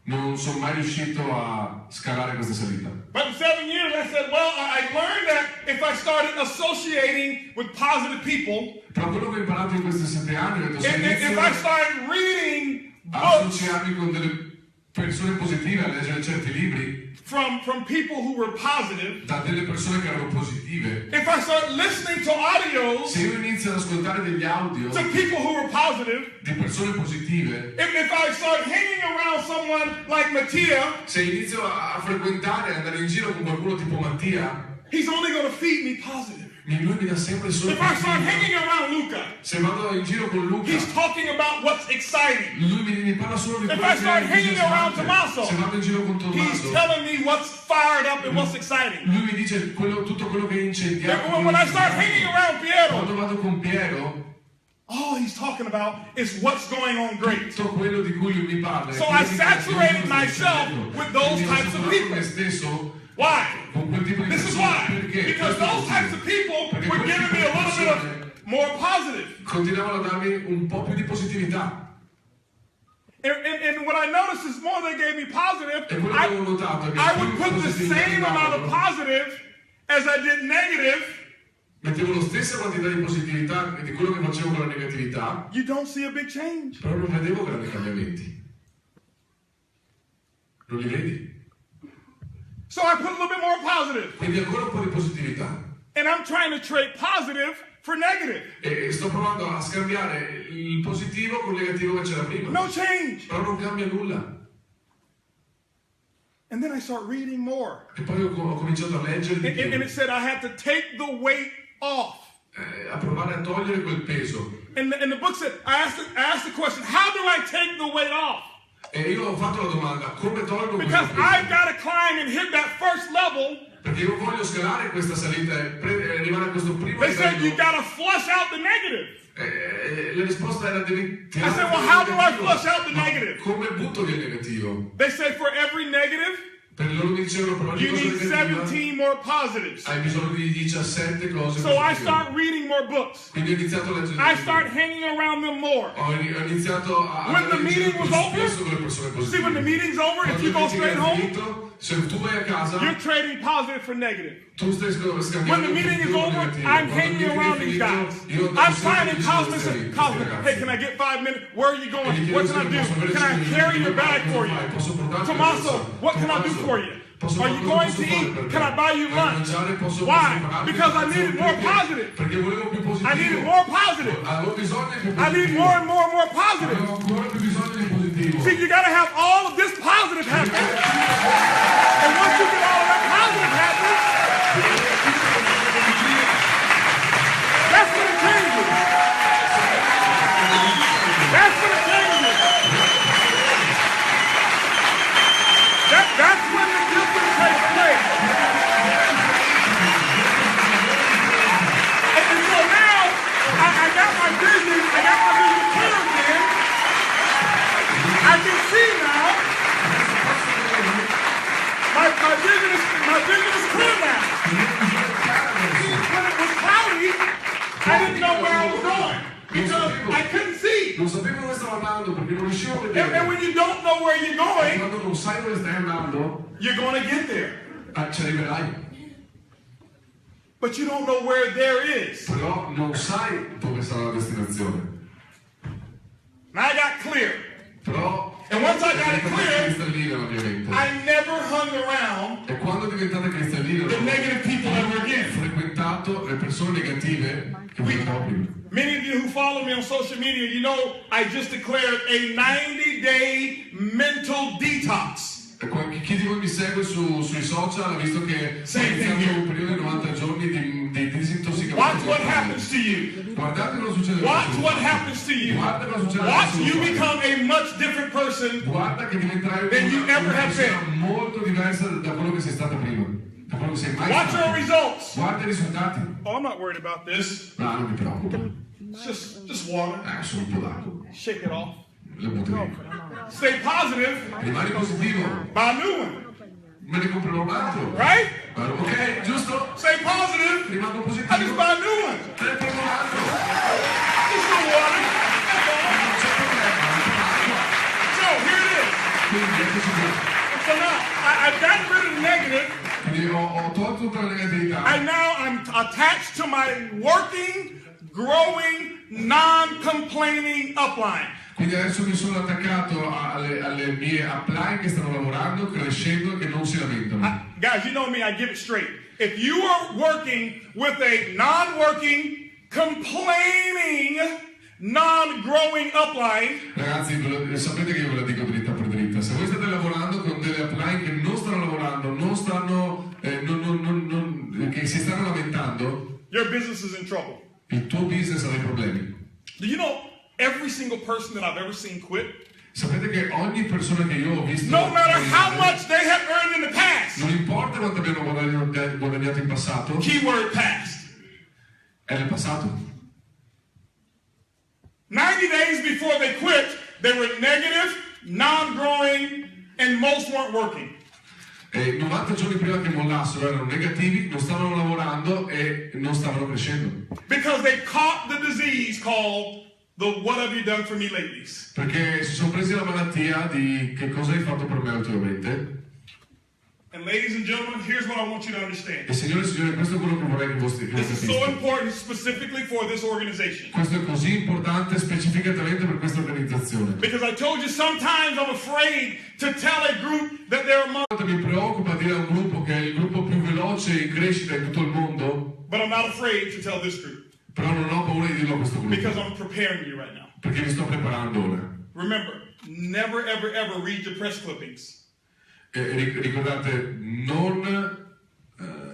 non sono mai riuscito a scalare questa salita. But in 7 years, I said, well, I learned that if I started associating with positive people, Però quello che ho imparato in questi 7 anni, ho detto, se if I inizio started reading a books associarmi con delle persone positive, a leggere certi libri, from people who were positive, da delle persone che erano positive, if I start listening to audios se io inizio ad ascoltare degli audio to people who were positive, di persone positive, if I start hanging around someone like Mattia, se inizio a frequentare, andare in giro con qualcuno tipo Mattia, he's only going to feed me positive. lui mi dà sempre solo If I start hanging positivo. around Luca, Se vado in giro con Luca, he's talking about what's exciting. lui mi parla solo di If quello I start che è hanging around entusiasmante. Tommaso, Se vado in giro con he's Tommaso, telling me what's fired up and what's exciting. lui mi dice tutto quello che è incendiato. When I start hanging around Piero, Quando vado con Piero, all he's talking about is what's going on great. tutto quello di cui lui mi parla. So I saturated myself with those types of people. Me stesso Why? con quel tipo di This is persone. why. Perché? Because those types of people were giving me a little bit of more positive. Continuavano a darmi un po' più di positività. And what I noticed is more they gave me positive, E quello che ho notato è che I più would put the positività same mi amount of davano, positive as I did negative. mettevo la stessa quantità di positività di quello che facevo con la negatività, You don't see a big change. però non vedevo grandi cambiamenti. Non li vedi? So I put a little bit more positive. Quindi ancora un po' di positività. And I'm trying to trade positive for negative. E sto provando a scambiare il positivo con il negativo che c'era prima. No change. Però non cambia nulla. And then I start reading more. E poi ho cominciato a leggere di più. And it said I had to take the weight off. A provare a togliere quel peso. And the book said, I asked the question, how do I take the weight off? E io ho fatto la domanda, come tolgo questo Because peso? I've got to climb and hit that first level. Perché io voglio scalare questa salita e arrivare a questo primo They said you livello. got to flush out the negative. La risposta era devi I said, well, how do I flush out the negative? Come butto via il negativo? They say for every negative, Per loro mi dicevano per ogni you cosa need negativa 17 more positives. hai bisogno di 17 cose So I positive. start reading more books. Quindi ho iniziato a leggere I di più. start hanging around them more. Ho iniziato a When the meeting was over, spesso con le persone positive. see, when the meeting's over, if you go straight home, finito, se tu vai a casa, you're trading positive for negative. tu stai scambiando. When the meeting is over, I'm hanging around these guys. I'm finding Cosmo. Hey, can I get 5 minutes? Where are you going? What can I do? Can I carry your bag for you? Tommaso, what can I do for you? Are you going to eat? Can I buy you lunch? Why? Because I needed more positive. I needed more positive. I need more and more and more positive. See, you got to have all of this positive happening. And once you get all of that positive happening, that's when it changes. That's when it changes. That's when the difference takes place. And so now, I got my vision clear again. I can see now. My vision is clear now. When it was cloudy, I didn't know where I was going because I couldn't see. Non sapevo dove stavo andando perché non riuscivo a vedere. And when you don't know where you're going, Quando non sai dove stai andando, you're going to get there. ci arriverai. But you don't know where there is. Però non sai dove sarà la destinazione. And I got clear. Però And once I got it clear, cristallina la mia mente. I never hung around E quando è diventata cristallina, the ho negative people ever again. frequentato le persone negative che frequentavo prima. Many of you who follow me on social media, you know I just declared a 90-day mental detox. Chi di voi mi segue sui social ha visto che ho iniziato un periodo di 90 giorni di disintossicazione. Watch what happens to you. Guardate cosa succede. Watch what happens to you. Guarda cosa succede. Watch you become a much different person. Guarda che diventerai una persona molto diversa da quello che sei stata prima. Da quello che sei mai Watch stato. your results. Guarda i risultati. Oh, I'm not worried about this. No, non mi preoccupo. Just water. Solo un po' d'acqua. Shake it off. Le butto via. Stay positive. Rimani positivo. Buy a new one. Me ne comprerò un altro. Right? Ok, giusto? Stay positive. Rimango I just positivo. buy a new one. Me ne prendo un altro. Just no water. Non c'è problema, non c'è acqua. So here it is. Quindi eccoci qui. So now I've gotten rid of the negative. Quindi ho tolto tutta la negatività. And now I'm attached to my working, growing, non-complaining upline. Quindi adesso mi sono attaccato alle mie upline che stanno lavorando, crescendo e che non si lamentano. Guys, you know me, I give it straight. If you are working with a non-working, complaining, non-growing upline, Ragazzi, sapete che io ve la dico dritta per dritta. Se voi state lavorando con delle upline che non stanno lavorando, che si stanno lamentando, your business is in trouble. il tuo business ha dei problemi. Do you know every single person that I've ever seen quit? Sapete che ogni persona che io ho visto, No matter how much they have earned in the past, non importa quanto abbiano guadagnato in passato, keyword past, è nel passato. 90 days before they quit, they were negative, non-growing, and most weren't working. E 90 giorni prima che mollassero erano negativi, non stavano lavorando e non stavano crescendo. Because they caught the disease called the what have you done for me lately? Perché si sono presi la malattia di che cosa hai fatto per me ultimamente. And ladies and gentlemen, here's what I want you to understand. E signore e signori, questo è quello che vorrei che voi This is so capiste. important specifically for this organization. Questo è così importante specificatamente per questa organizzazione. Because I told you sometimes I'm afraid to tell a group that they're among, Mi preoccupa dire a un gruppo che è il gruppo più veloce in crescita in tutto il mondo, but I'm not afraid to tell this group però non ho paura di dirlo a questo gruppo, because I'm preparing you right now. perché vi sto preparando ora. Remember, never ever ever read your press clippings. Ricordate, non...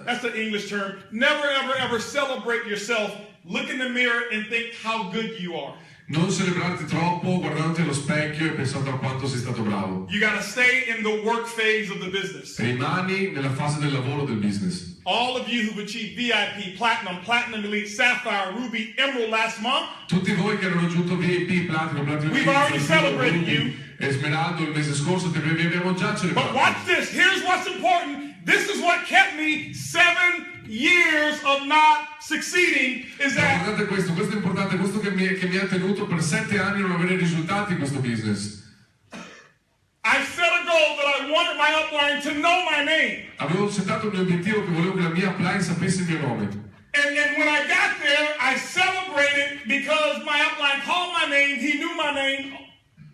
That's the English term. Never, ever, ever celebrate yourself. Look in the mirror and think how good you are. Non celebrarti troppo guardandoti allo specchio e pensando a quanto sei stato bravo. You gotta stay in the work phase of the business. Rimani nella fase del lavoro del business. All of you who've achieved VIP, Platinum, Platinum Elite, Sapphire, Ruby, Emerald last month. Tutti voi che hanno raggiunto VIP, Platinum, Platinum We've already celebrated you. E Smeraldo il mese scorso vi abbiamo già But celebrato. watch this. Here's what's important. This is what kept me 7 years of not succeeding. Is that Guardate questo è importante, questo che mi ha tenuto per 7 anni a non avere risultati in questo business. I set a goal that I wanted my upline to know my name. Avevo settato il mio obiettivo che volevo che la mia upline sapesse il mio nome. And when I got there, I celebrated because my upline called my name. He knew my name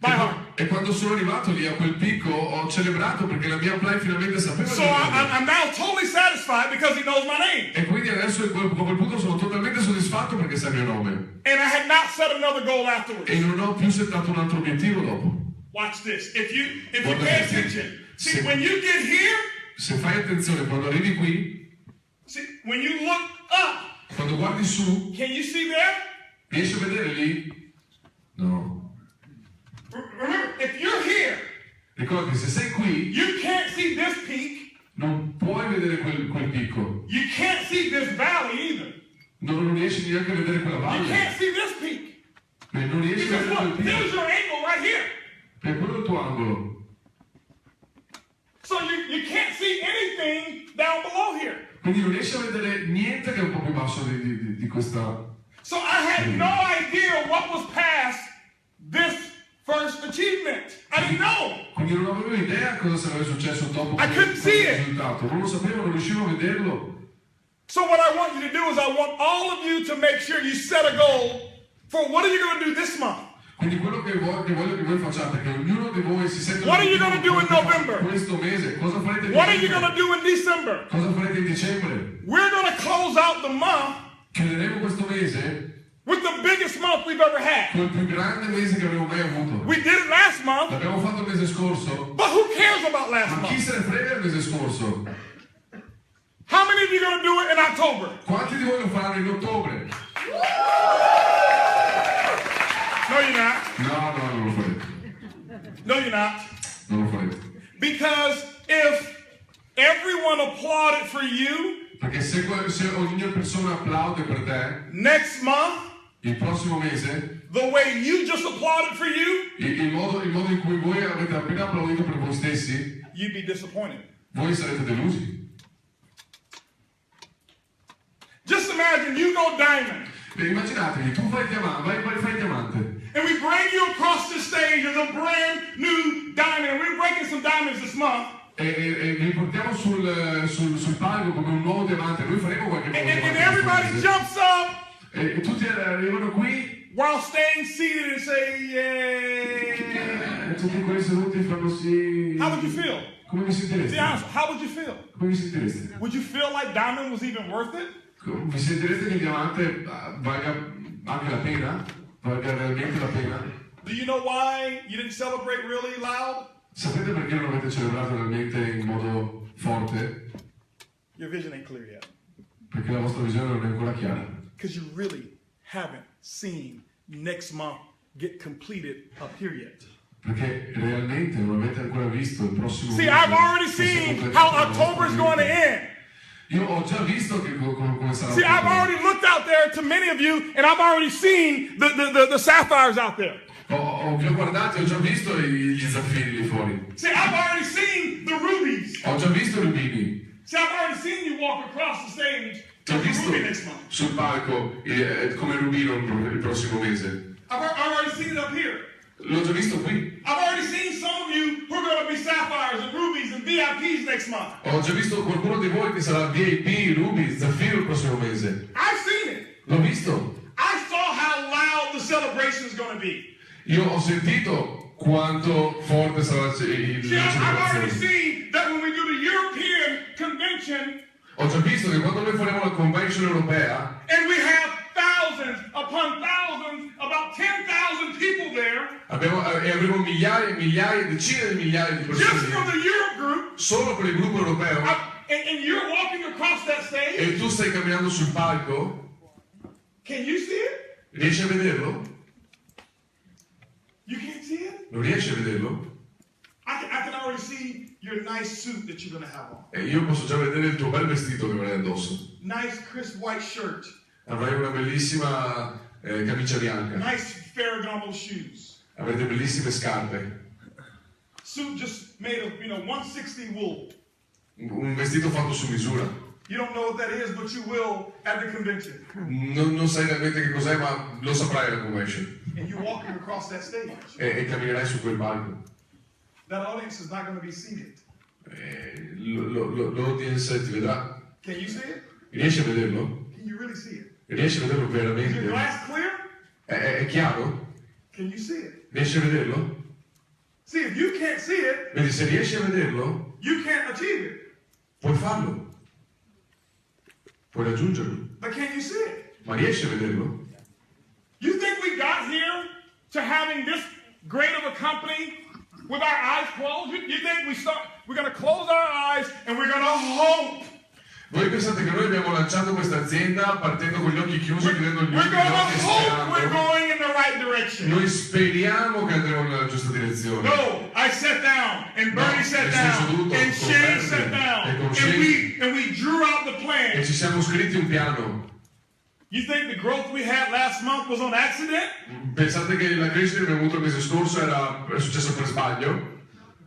by heart. E quando sono arrivato lì a quel picco ho celebrato perché la mia upline finalmente sapeva So il mio nome. I'm now totally satisfied because he knows my name. E quindi adesso a quel punto sono totalmente soddisfatto perché sa il mio nome. And I had not set another goal afterwards. E non ho più settato un altro obiettivo dopo. Watch this. If you Guarda pay questo. attention, see Se- when you get here, Se fai attenzione quando arrivi qui, see when you look up, quando guardi su, can you see there? riesci a vedere lì? No. Remember, if you're here, Ricordi, se sei qui, you can't see this peak. non puoi vedere quel picco. You can't see this valley either. Non riesci neanche a vedere quella You valle. can't see this peak. Non riesci a Because vedere look, quel there's picco. your angle right here. Per quello è il tuo angolo. So you can't see anything down below here. Quindi non riesci a vedere niente che è un po' più basso di questa... So I had no idea what was past this first achievement. I didn't know. Quindi non avevo idea cosa sarebbe successo dopo I couldn't see it. risultato. Non lo sapevo, non riuscivo a vederlo. So what I want you to do is I want all of you to make sure you set a goal for what are you going to do this month? Quindi quello che voglio che voi facciate è che ognuno di voi si senta... What are you gonna do in November? Questo mese, cosa farete in What are you dicembre? going to do in December? Cosa farete in dicembre? We're going to close out the month Chiuderemo questo mese with the biggest month we've ever had. con il più grande mese che avremo mai avuto. We did it last month, L'abbiamo fatto il mese scorso, but who cares about last ma chi month? se ne frega il mese scorso? How many of you are going to do it in October? Quanti di voi lo faranno in ottobre? No, you're not. No, non lo farete. No, you're not. Non lo farete. Because if everyone applauded for you Perché se ogni persona applaude per te, next month, il prossimo mese, the way you just applauded for you, il modo in cui voi avete appena applaudito per voi stessi, you'd be disappointed. voi sarete delusi. Just imagine you go diamond, E immaginatevi, tu fai diamante, and we bring you across the stage as a brand new diamond, and we're breaking some diamonds this month, e vi portiamo sul palco come un nuovo diamante. Noi faremo qualche nuovo and diamante. everybody jumps up E tutti arrivano qui, while staying seated and say, yay. e tutti quelli seduti fanno sì. How would you feel? Come vi sentireste? Be honest, how would you feel? Come vi sentireste? Would you feel like diamond was even worth it? Vi sentireste che il diamante valga anche la pena? Valga realmente la pena? Do you know why you didn't celebrate really loud? Sapete perché non avete celebrato realmente in modo forte? Your vision ain't clear yet. Perché la vostra visione non è ancora chiara. Because you really haven't seen next month get completed up here yet. Perché realmente non avete ancora visto il prossimo See, mese I've already che si seen completa how la vostra October is vita. going to end. Io ho già visto che come sarà. See, I've ottobre. already looked out there to many of you, and I've already seen the sapphires out there. Vi ho guardato, ho già visto gli zaffiri lì fuori. See, I've already seen the rubies. Ho già visto i rubini. See, I've already seen you walk across the stage Ti ho with a visto ruby next month. sul palco come rubino il prossimo mese. I've already seen it up here. L'ho già visto qui. I've already seen some of you who are going to be sapphires and rubies and VIPs next month. Ho già visto qualcuno di voi che sarà VIP, Ruby, Zaffiro il prossimo mese. I've seen it. L'ho visto. I saw how loud the celebration is going to be. Io ho sentito quanto forte sarà See, la I've already celebrazione. seen that when we do the European convention Ho già visto che quando noi faremo la convention europea and we have thousands upon thousands, about 10,000 people there, avremo migliaia e migliaia, decine di migliaia di Just persone for the Europe group, solo per il gruppo europeo. and you're walking across that stage. E tu stai camminando sul palco, Can you see it? riesci a vederlo? You can't see it? Non riesci a vederlo? I can already see your nice suit that you're going to have on. E io posso già vedere il tuo bel vestito che avrai addosso. Nice crisp white shirt. Avrai una bellissima camicia bianca. Nice Ferragamo shoes. Avrete bellissime scarpe. Suit just made of, 160 wool. Un vestito fatto su misura. You don't know what that is, but you will at the convention. Non sai realmente che cos'è, ma lo saprai alla convention. And you're walking across that stage. E camminerai su quel palco. That audience is not going to be seated. L'audience ti vedrà. Can you see it? Riesci a vederlo? Can you really see it? Riesci a vederlo Is your veramente? glass clear? È chiaro? Can you see it? Riesci a vederlo? See, if you can't see it, Vedi, se riesci a vederlo, you can't achieve it. puoi farlo. Puoi raggiungerlo. But can you see it? Ma riesci a vederlo? You think we got here to having this great of a company with our eyes closed? You think we're going to close our eyes and we're going to hope? Voi pensate che noi abbiamo lanciato questa azienda partendo con gli occhi chiusi, chiudendo gli We're occhi going to e hope we're sperando? going in the right direction. Noi speriamo che andremo nella giusta direzione. No, I sat down and Bernie sat mi sono down seduto and con Shane Bernie sat down e con and Shane. we drew out the E plan. ci siamo scritti un piano. You think the growth we had last month was on accident? Pensate che la crescita che abbiamo avuto il mese scorso è successa per sbaglio?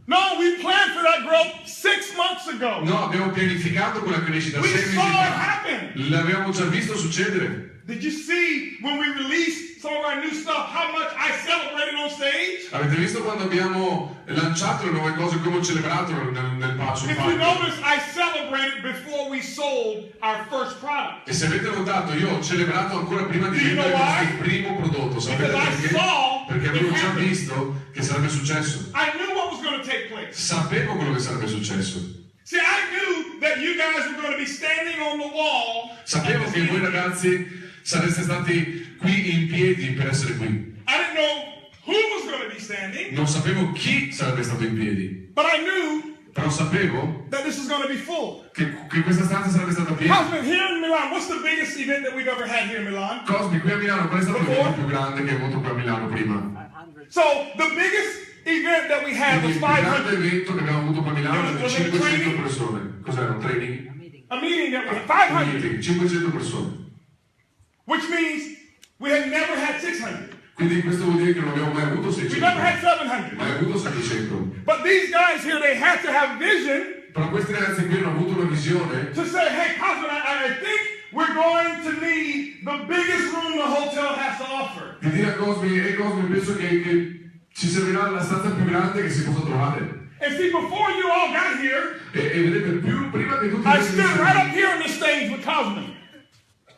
No, we planned for that growth 6 months ago. No, abbiamo pianificato quella crescita We 6 mesi saw it fa. happen. L'abbiamo già visto succedere. Did you see when we released some of our new stuff how much I celebrated on stage? Avete visto quando abbiamo lanciato le nuove cose, come ho celebrato nel palco? If you notice, I celebrated before we sold our first product. E se avete notato, io ho celebrato ancora prima di Do you vendere know il why? nostro primo prodotto. Sapete Because I perché? saw Perché it avevo già happen. visto che sarebbe successo. I knew what was going to take place. Sapevo quello che sarebbe successo. See, I knew that you guys were going to be standing on the wall. Sapevo che voi ragazzi sareste stati qui in piedi per essere qui. I didn't know who was going to be standing, Non sapevo chi sarebbe stato in piedi, but I knew però sapevo that this was going to be full. che questa stanza sarebbe stata piena. Husband, here in Milan, what's the biggest event that we've ever had here in Milan? Cosmi, qui a Milano, qual è stato l'evento più grande che hai avuto qui a Milano prima? 500. So the biggest event that we had Quindi was il più grande 500. evento che abbiamo avuto qua a Milano è di Was it 500 training? persone. Cos'era? Un training? A meeting. A meeting that we had Un 500, meeting, 500 persone. which means we had never had 600. Quindi questo vuol dire che non abbiamo mai avuto We 600. never had 700. Mai avuto 700. But these guys here, they had to have vision Però questi ragazzi qui hanno avuto una visione to say, hey, husband, I think we're going to need the biggest room the hotel has to offer. di dire a Cosmi, e Cosmi penso che ci servirà la stanza più grande che si possa trovare. And see, before you all got here, E vedete, prima che tutti I questi stood right up here on the stage with Cosmin.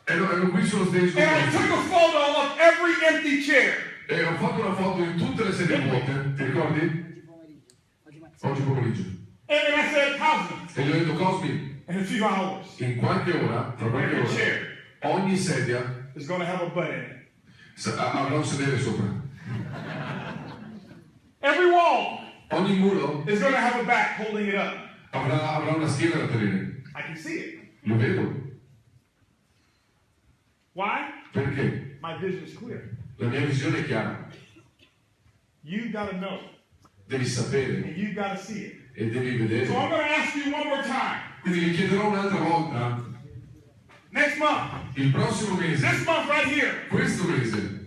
ero qui sullo stage con And I took a photo of every empty chair. e ho fatto una foto di tutte le sedie vuote, ti ricordi? Oggi pomeriggio. Oggi mattina. Oggi pomeriggio. And I said, Cosmin, E gli ho detto, Cosmi, in a few hours, in qualche ora, tra qualche every ora, chair ogni sedia is going to have a butt in it. avrà un sedere sopra. Every wall Ogni muro is going to have a back holding it up. avrà una schiena da tenere. I can see it. Lo vedo. Why? Perché? My vision is clear. La mia visione è chiara. You got to know, Devi sapere and you got to see it. e devi So vedere. I'm going to ask you one more time. Quindi vi chiederò un'altra volta, Next month, il prossimo mese, this month right here. questo mese,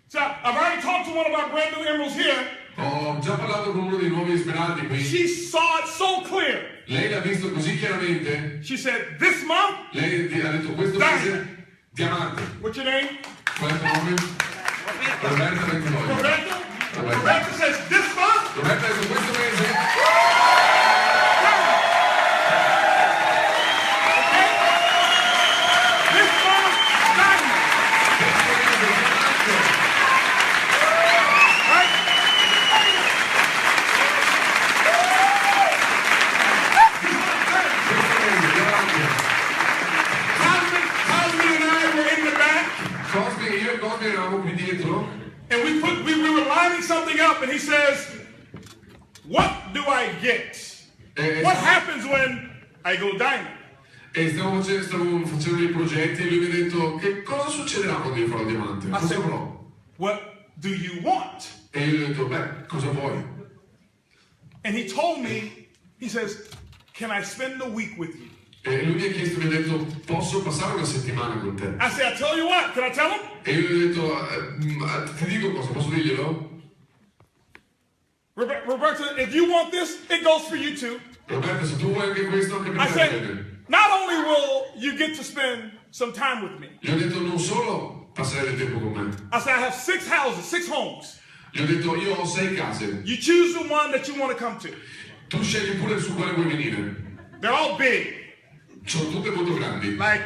So I've already talked to one of our brand new emeralds here. ho già parlato con uno dei nuovi smeraldi qui. She saw it so clear. Lei l'ha visto così chiaramente. She said, this month, Lei ti ha detto questo mese, diamante. what's your name? Qual è il tuo nome? Roberta Ventiloia. Roberta? Roberta says, this month, Roberta ha detto questo mese, this month, diamond. Right? Husband and I were in the back. Cosmi, io e Cosmi eravamo qui dietro And we were lining something up, and he says, "What do I get? What happens when I go diamond?" E stavo facendo dei progetti e lui mi ha detto: che cosa succederà quando io farò il diamante? Cosa avrò? "What do you want?" E io gli ho detto: beh, cosa vuoi? And he told me, he says, "Can I spend a week with you?" E lui mi ha detto: posso passare una settimana con te? I said, "I tell you what, can I tell him?" E io gli ho detto: ti dico cosa, posso dirglielo? Roberta, if you want this, it goes for you too. Roberta, se tu vuoi anche questo, anche per I te. said, not only will you get to spend some time with me, Gli ho detto: non solo passare del tempo con me. I said, I have 6 houses, 6 homes. Gli ho detto: io ho 6 case. You choose the one that you want to come to. Tu scegli pure su quale vuoi venire. They're all big, Sono tutte molto grandi, like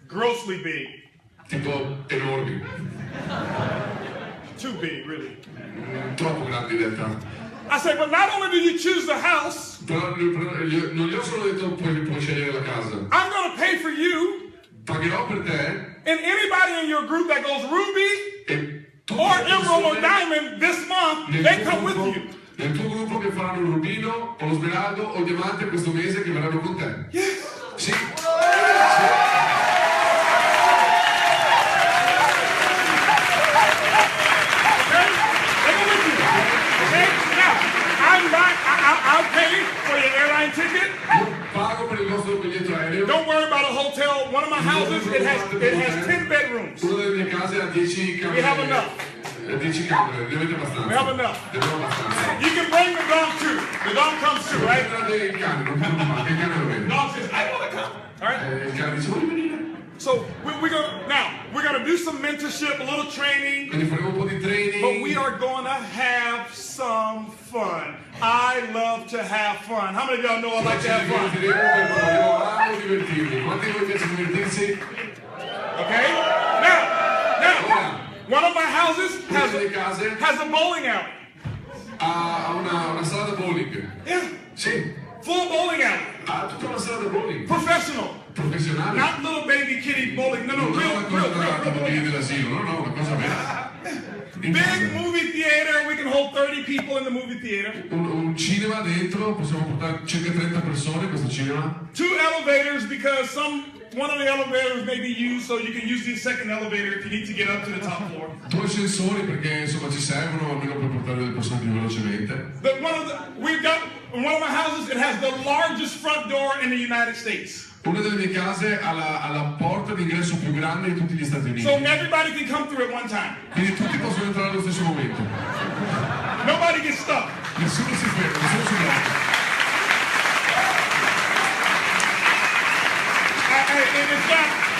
grossly big. tipo enormi. Too big, really. Troppo grandi in realtà. I said, but not only do you choose the house, Però non gli ho solo detto: puoi scegliere la casa. I'm going to pay for you, Pagherò per te and anybody in your group that goes ruby e tutte or le emerald or persone diamond this month, nel they tuo come with gruppo- you. nel tuo gruppo che faranno il rubino o lo smeraldo o il diamante questo mese che verranno con te. Yes. Sì. I'll pay for your airline ticket. Pago per il vostro biglietto aereo. Don't worry about a hotel. One of my houses, it has 10 bedrooms. Una delle mie case ha 10 camere. We have enough. 10 camere, ne avete abbastanza. We have enough. Ne abbiamo abbastanza. You can bring the dog too. The dog comes too, right? Prendete il cane, non ti preoccupate, il cane lo The vede. dog says, I want to come. All right? Il cane dice: vuoi venire? So we're gonna do some mentorship, a little training, Quindi faremo un po' di training. but we are gonna have some fun. I love to have fun. How many of y'all know I like to have fun? Io amo divertirmi. Quanti di voi piace divertirsi? Okay? Now, one of my houses Una delle case has a bowling alley. ha una sala da bowling. Yeah, Sì, full bowling alley. ha tutta una sala da bowling. Professional. Professionale. Not little baby kitty bowling. No, Non è real una cosa da bambini bowling. dell'asilo, no, una cosa vera. Big movie theater. We can hold 30 people in the movie theater. Un cinema dentro, possiamo portare circa 30 persone in questo cinema. 2 elevators because one of the elevators may be used, so you can use the second elevator if you need to get up to the top floor. 2 ascensori perché insomma ci servono almeno per portare le persone più velocemente. In one of my houses, it has the largest front door in the United States. Una delle mie case ha la porta d'ingresso più grande di tutti gli Stati Uniti. So everybody can come through at one time. Quindi tutti possono entrare allo stesso momento. Nobody gets stuck. Nessuno si ferma, nessuno si blocca.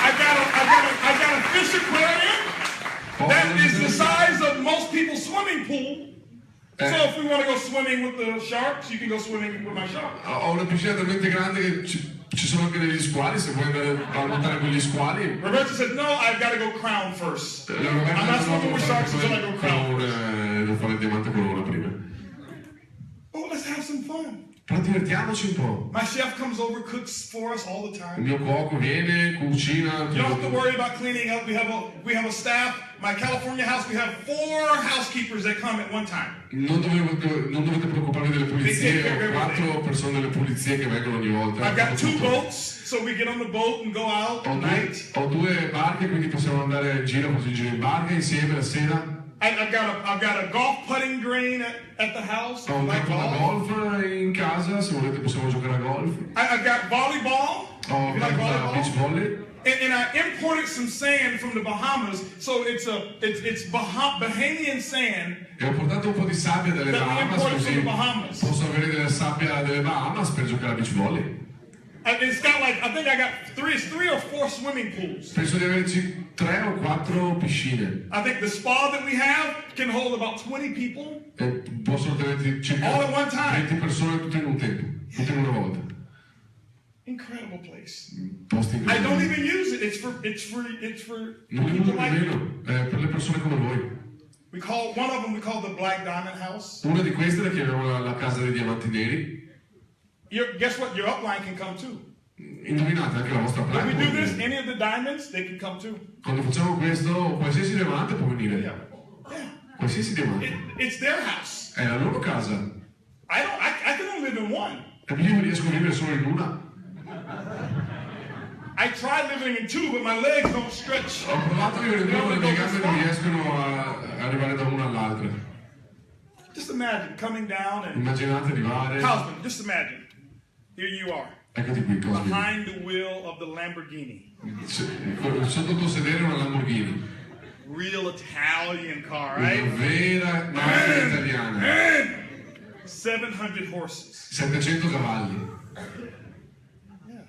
I got a fish aquarium that is the size of most people's swimming pool. So if we want to go swimming with the sharks, you can go swimming with my shark. Ho una piscina talmente grande che ci sono anche degli squali, se vuoi andare a nuotare con gli squali. Roberta said, no, I've got to go crown first. La Roberta I'm not swimming with sharks until I go crown. Devo fare il diamante con ora prima. Oh, let's have some fun. Però divertiamoci un po'. My chef comes over, cooks for us all the Il time. mio cuoco viene, cucina. You don't have to worry about cleaning up. We have a staff. My California house, we have 4 housekeepers that come at one time. Non dovete preoccuparvi delle pulizie, ho 4 persone delle pulizie che vengono ogni volta. I've got 2 boats, so we get on the boat and go out at night. Ho 2 barche, quindi possiamo andare in giro, così in giro in barca insieme la sera. I've got a golf putting green at the house. Ho un Like campo da golf. golf in casa, se volete possiamo giocare a golf. I've got volleyball. Ho You like da beach volleyball? volley. And I imported some sand from the Bahamas, so it's Bahamian sand. E ho portato un po' di sabbia dalle That we Bahamas, imported from così the Bahamas. posso avere della sabbia delle Bahamas per giocare a beach volley. And it's got like, I think I got 3 or 4 swimming pools. Penso di averci 3 o 4 piscine. I think the spa that we have can hold about 20 people. E possono tenerti circa All at one time. 20 persone tutte in un tempo, tutte in una volta. Incredible place. Posti I don't incredibili. even use it. It's for Non li people uso like me. nemmeno, per le persone come voi. We call the Black Diamond House. Una di queste la chiamiamo la casa dei diamanti neri. Guess what? Your upline can come too. Indovinate anche la vostra When we placa. do this, any of the diamonds, they can come too. Quando facciamo questo, qualsiasi diamante può venire. Yeah. qualsiasi diamante. It's their house. È la loro casa. I can only live in one. E io riesco a vivere solo in una. I tried living in two, but my legs don't stretch. Ho provato a vivere in due, ma le mie gambe non riescono a arrivare da una all'altra. Just imagine coming down and Immaginate arrivare. Cosmin, just imagine. Here you are, Eccoti qui, Cosmin. behind the wheel of the Lamborghini. Sotto il tuo sedere una Lamborghini. Real Italian car, Una right? vera macchina italiana. 700 horses. 700 cavalli. Yeah.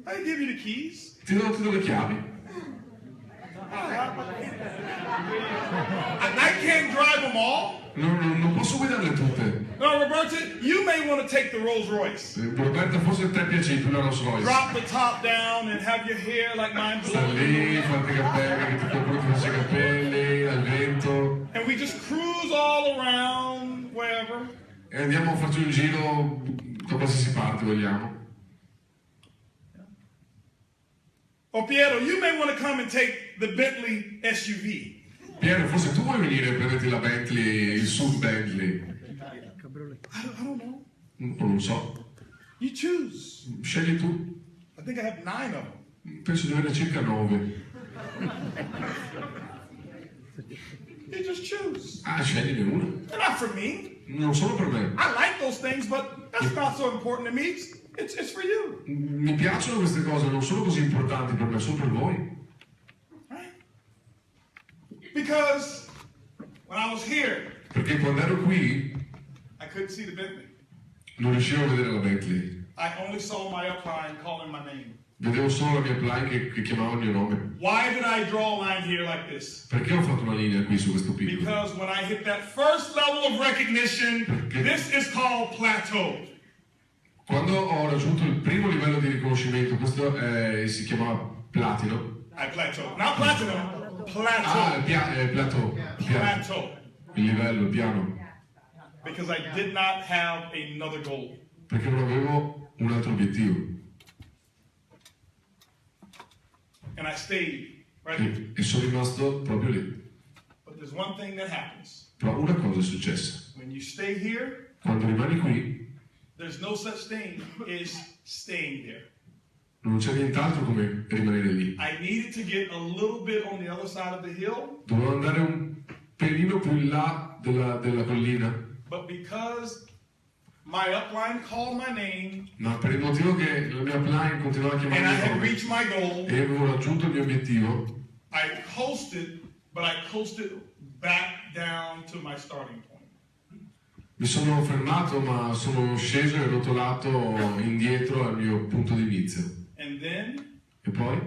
I give you the keys. Ti do le chiavi. I can't drive them all. Non posso guidarle tutte. No, Roberta, you may want to take the Rolls Royce. Roberta, forse a te piace di più la Rolls Royce. Drop the top down and have your hair like mine Sta below. lì, fate i capelli, che ti coprono, ti faccio i capelli, al vento. And we just cruise all around wherever. E andiamo a farci un giro da qualsiasi parte vogliamo. Or Piero, you may want to come and take the Bentley SUV. Piero, forse tu vuoi venire e prenderti la Bentley, il sub Bentley? I don't know. Non lo so. You choose. Scegli tu. I think I have 9 of them. Penso di avere circa 9. You just choose. Ah, scegliene una. They're not for me. Non solo per me. I like those things, but that's not so important to me. It's for you. Mi piacciono queste cose, non sono così importanti per me, sono per voi. Right? Because when I was here, Perché quando ero qui I couldn't see the Bentley. non riuscivo a vedere la Bentley. I only saw my upline calling my name. Vedevo solo la mia upline che chiamava il mio nome. Why did I draw a line here like this? Perché ho fatto una linea qui su questo piccolo? Because when I hit that first level of recognition, this is called plateau. Quando ho raggiunto il primo livello di riconoscimento, questo si chiamava platino. I plateau. Not platinum, plateau. Ah, plateau. Plateau. Il livello, il piano. Because I did not have another goal. Perché non avevo un altro obiettivo. And I stayed right here. E sono rimasto proprio lì. But there's one thing that happens. Però una cosa è successa. When you stay here, Quando rimani qui, there's no such thing as staying there. non c'è nient'altro come rimanere lì. I needed to get a little bit on the other side of the hill, Dovevo andare un pelino più in là della collina, but because my upline called my name ma per il motivo che la mia upline continuava a and I chiamarmi il had nome reached my goal, e avevo raggiunto il mio obiettivo, I coasted, but I coasted back down to my starting point. mi sono fermato, ma sono sceso e rotolato indietro al mio punto di inizio. And then E poi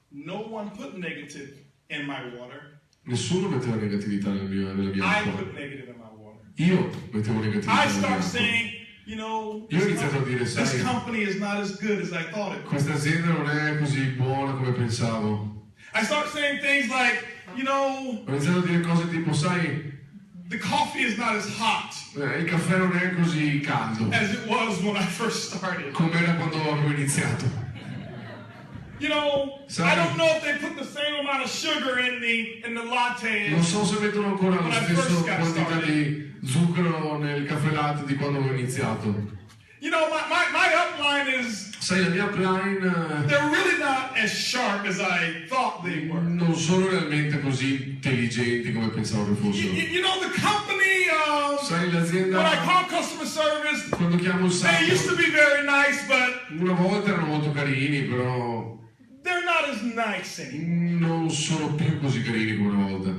no one put negative in my water. nessuno metteva negatività nella mia I acqua. put negative in my water. Io mettevo negatività I nella mia start acqua. saying, you know, Io ho iniziato a dire, this sai, company is not as good as I thought it was. questa azienda non è così buona come pensavo. I start saying things like, you know, Ho iniziato a dire cose tipo, sai, the coffee is not as hot il caffè non è così caldo as it was when I first started. come era quando avevo iniziato. You know, I don't know if they put the same amount of sugar in the latte. Non so se mettono ancora la When I stessa first got quantità started. di zucchero nel caffè latte di quando avevo iniziato. You know, my upline is, Sai, la mia upline they're really not as sharp as I thought they were. non sono realmente così intelligenti come pensavo che fossero. You know, the company, Sai, when I l'azienda, call customer service, quando chiamo il they used to SAPERE, be very nice, but una volta erano molto carini, però they're not as nice anymore. non sono più così carini come una volta.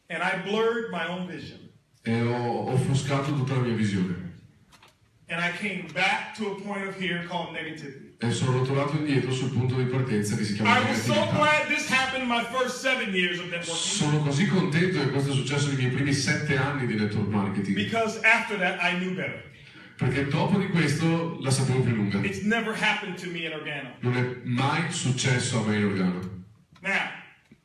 And I blurred my own vision. E ho offuscato tutta la mia visione. And I came back to a point of here called negativity. E sono rotolato indietro sul punto di partenza che si chiama I was so negatività. glad this happened in my first 7 years of networking. Sono così contento che questo è successo nei miei primi 7 anni di network marketing. Because after that, I knew better. Perché dopo di questo la sapevo più lunga. It's never happened to me in Organo. Non è mai successo a me in Organo. Now,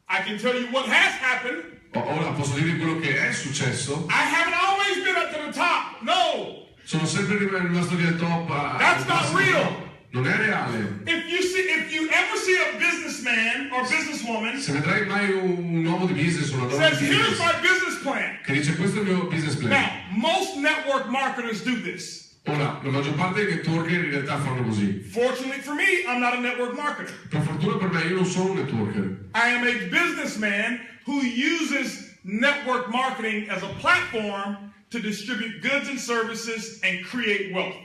I can tell you what has happened. Ora posso dire quello che è successo. I haven't always been up to the top. No, Sono sempre rimasto lì al top. that's not real. non è reale. If you ever see a businessman or businesswoman Se vedrai mai un uomo di business, una donna says, di here's business, my business plan. che dice questo è il mio business plan. Now, most network marketers do this. Ora, la maggior parte dei networker in realtà fanno così. Fortunately for me, I'm not a network marketer. Per fortuna per me, io non sono un networker. I am a businessman who uses network marketing as a platform to distribute goods and services and create wealth.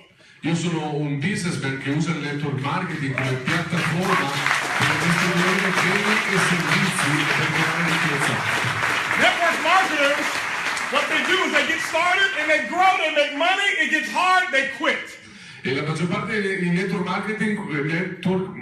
Io sono un businessman che usa il network marketing come piattaforma per distribuire beni e servizi per creare ricchezza. Network marketers, what they do is they get started and they grow, they make money, it gets hard, they quit. E la maggior parte dei network marketing,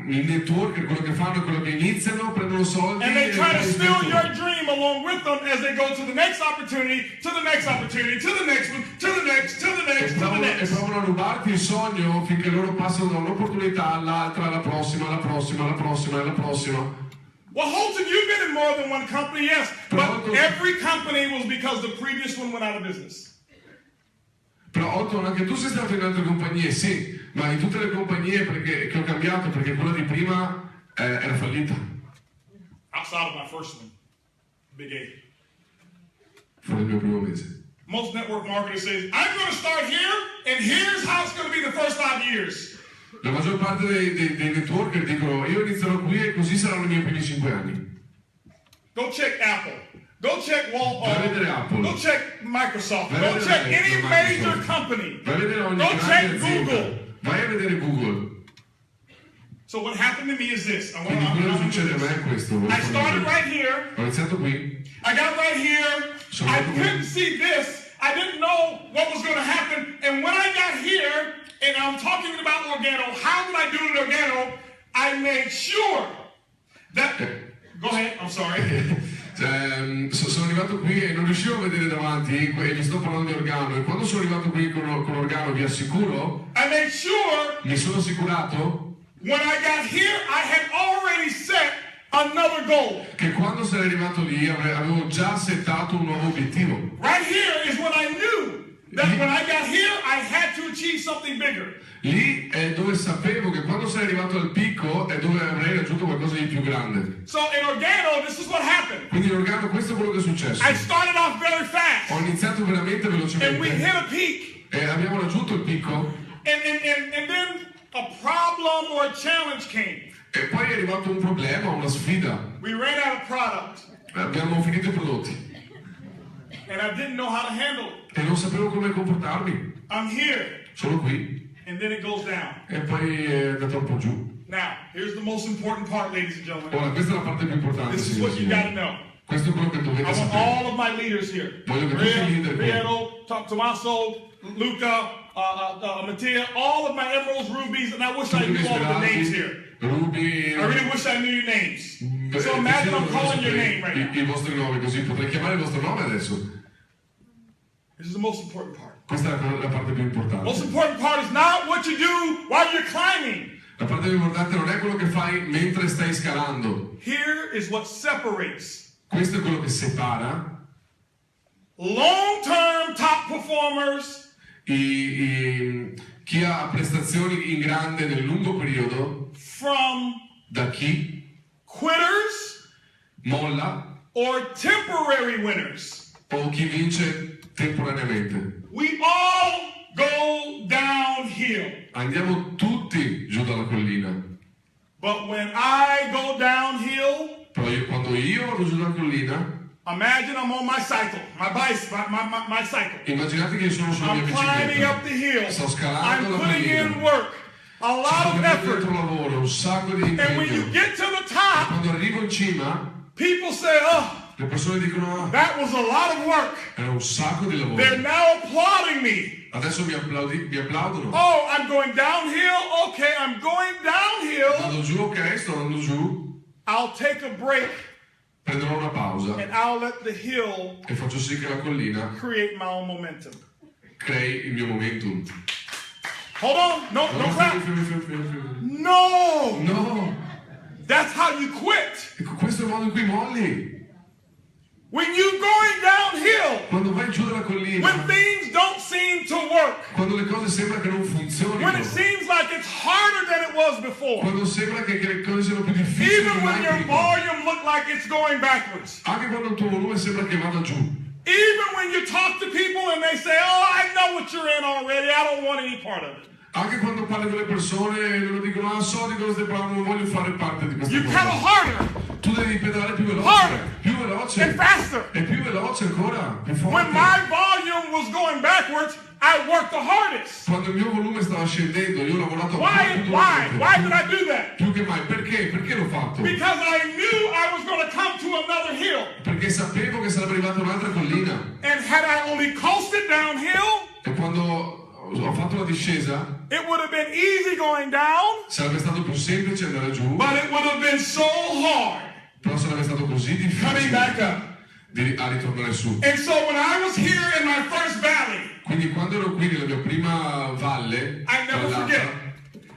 i networker, quello che fanno è quello che iniziano, prendono soldi And they e try to poi steal smettono. your dream along with them as they go to the next opportunity, to the next opportunity, to the next one, to the next, to the next, to the E next. provano a rubarti il sogno finché loro passano da un'opportunità all'altra, alla prossima, alla prossima, alla prossima, alla prossima. Well, Holton, you've been in more than one company, yes, but Holton- every company was because the previous one went out of business. Però Holton, anche tu sei stato in altre compagnie, sì, ma in tutte le compagnie che ho cambiato, perché quella di prima era fallita. Outside of my first one, Big A. Fu il mio primo mese. Most network marketers say, I'm going to start here, and here's how it's going to be the first 5 years. La maggior parte dei networker dicono io inizierò qui e così saranno i miei primi 5 anni. Go check Apple. Go check Wall. Vai a vedere Apple. Go check Microsoft. Vai a Go vedere check any Microsoft. major company. Vai a vedere ogni Go grande check azienda. Google. Vai a vedere Google. So what happened to me is this. Quindi quello che succede a me è questo. I started right here. Ho iniziato qui. I got right here. Sono I andato qui. couldn't see this. I didn't know what was going to happen. And when I got here, and I'm talking about organo, how did I do it in organo? I made sure that... Go ahead, I'm sorry. Sono arrivato qui e non riuscivo a vedere davanti e vi sto parlando di organo e quando sono arrivato qui con organo vi assicuro I made sure mi sono assicurato when I got here I had already set another goal. che quando sarei arrivato lì avevo già settato un nuovo obiettivo. Right here is when I knew that when I got here I had to achieve something bigger. Lì è dove sapevo che quando sarei arrivato al picco è dove avrei raggiunto qualcosa di più grande. So in organo this is what happened. Quindi in organo questo è quello che è successo. I started off very fast Ho iniziato veramente and we velocemente hit a peak. e abbiamo raggiunto il picco And then a problem or a challenge came. e poi è arrivato un problema, una sfida. We ran out of product Abbiamo finito i prodotti and I didn't know how to handle it. e non sapevo come comportarmi. I'm here Sono qui and then it goes down. e poi è andato un po' giù. Now, here's the most important part, ladies and gentlemen. Ora, questa è la parte più importante, This is signori what e you got to signori. know. Questo è quello che I dovete want sapere. all of my leaders here. Voglio che tutti i leader qui. Piero, Tommaso, Luca, Mattia, all of my emeralds, rubies, and I wish I Tutti i knew all of the names smeraldi, here. rubi, I really wish I knew your names. So imagine I'm calling your name right now. i vostri nomi, così potrei chiamare il vostro nome adesso. This is the most important part. Questa è la parte più The most importante. important part is not what you do while you're climbing. La parte più importante non è quello che fai mentre stai scalando. Here is what separates Questo è quello che separa long-term top performers chi ha prestazioni in grande nel lungo periodo from da chi quitters molla or temporary winners. o chi vince temporaneamente. We all go downhill. Andiamo tutti giù dalla collina. But when I go downhill, Però quando io vado giù dalla collina, imagine I'm on my cycle, my cycle. immaginate che io sono sulla mia I'm climbing up bicicletta. the hill. Sto scalando I'm la putting in collina. work, a lot Sto of mettendo effort. dentro lavoro, un sacco di And when you impegno. get to the top, Quando arrivo in cima, people say, oh, le persone dicono ah, that was a lot of work. era un sacco di They're lavoro. now applauding me. Adesso mi applaudono. Oh, I'm going downhill. Okay, I'm going downhill. Vado giù, ok, sto andando giù. I'll take a break Prenderò una pausa and I'll let the hill e faccio sì che la collina create my own momentum. crei il mio momentum. Hold on. No, No, don't clap. fermi. No. No, That's how you quit. ecco, questo è il modo in cui molli. When you're going downhill, Quando vai giù dalla collina, when things don't seem to work, quando le cose sembra che non funzionino, when it seems like it's harder than it was before, quando sembra che le cose siano più difficili even di when mai your prima, volume looks like it's going backwards, anche quando il tuo volume sembra che vada giù, even when you talk to people and they say, oh, I know what you're in already, I don't want any part of it. anche quando parli con le persone e loro dicono ah so di cosa stai parlando, non voglio fare parte di questa You pedal cosa. harder Tu devi pedalare più veloce, Harder. più veloce and faster. e più veloce ancora, più When forte. my volume was going backwards, I worked the hardest. Quando il mio volume stava scendendo, io ho lavorato ancora più Why did I duramente. do that? Più che mai, perché? Perché l'ho fatto? Because I knew I was going to come to another hill. Perché sapevo che sarebbe arrivata un'altra collina. And had I only coasted downhill, E quando ho fatto la discesa, it would have been easy going down, sarebbe stato più semplice andare giù, but it would have been so hard però sarebbe stato così coming back difficile up. a ritornare su. And so when I was here in my first valley, Quindi quando ero qui nella mia prima valle, I never vallata, forget.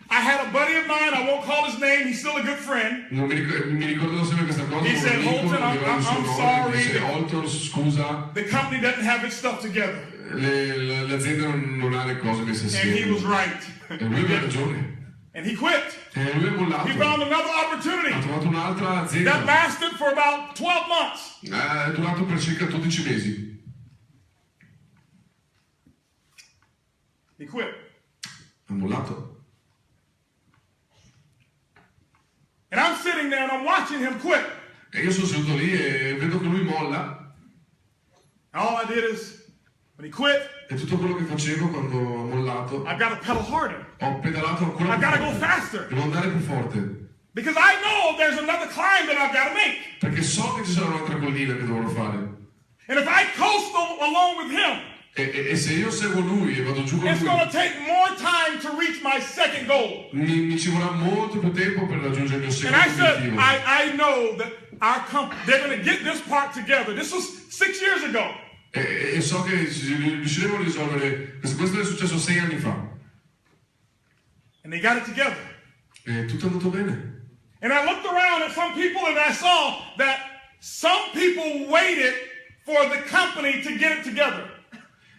I had a buddy of mine, I won't call his name, he's still a good friend. non mi ricordo sempre questa cosa, He con said, un amico, "Holton, non mi ricordo il suo I'm nome, sorry." mi dice, Holton, scusa, The company doesn't have its stuff together. l'azienda non ha le cose messe And he was assieme. right. E lui aveva ragione. And he quit. E lui è mollato. He found another Ha opportunity trovato un'altra that azienda. lasted for about 12 months. È durato per circa 12 mesi. He quit. Ha mollato. And I'm sitting there and I'm watching him quit. E io sono seduto lì e vedo che lui molla. All I did is, when he quit, E tutto quello che facevo quando ho mollato, I've got to pedal harder. ho pedalato ancora I've più got to go forte. faster. Devo andare più forte. Because I know there's another climb that I've got to make. Perché so che ci sarà un'altra collina che dovrò fare. And if I coast along with him, E se io seguo lui e vado giù con it's going lui, to take more time to reach my second goal. mi ci vorrà molto più tempo per raggiungere il mio And I secondo said, obiettivo. I know that our company, they're going to get this part together. This was 6 years ago. E so che riusciremo a risolvere. Questo è successo 6 anni fa. And they got it together. E tutto è andato bene. And I looked around at some people and I saw that some people waited for the company to get it together.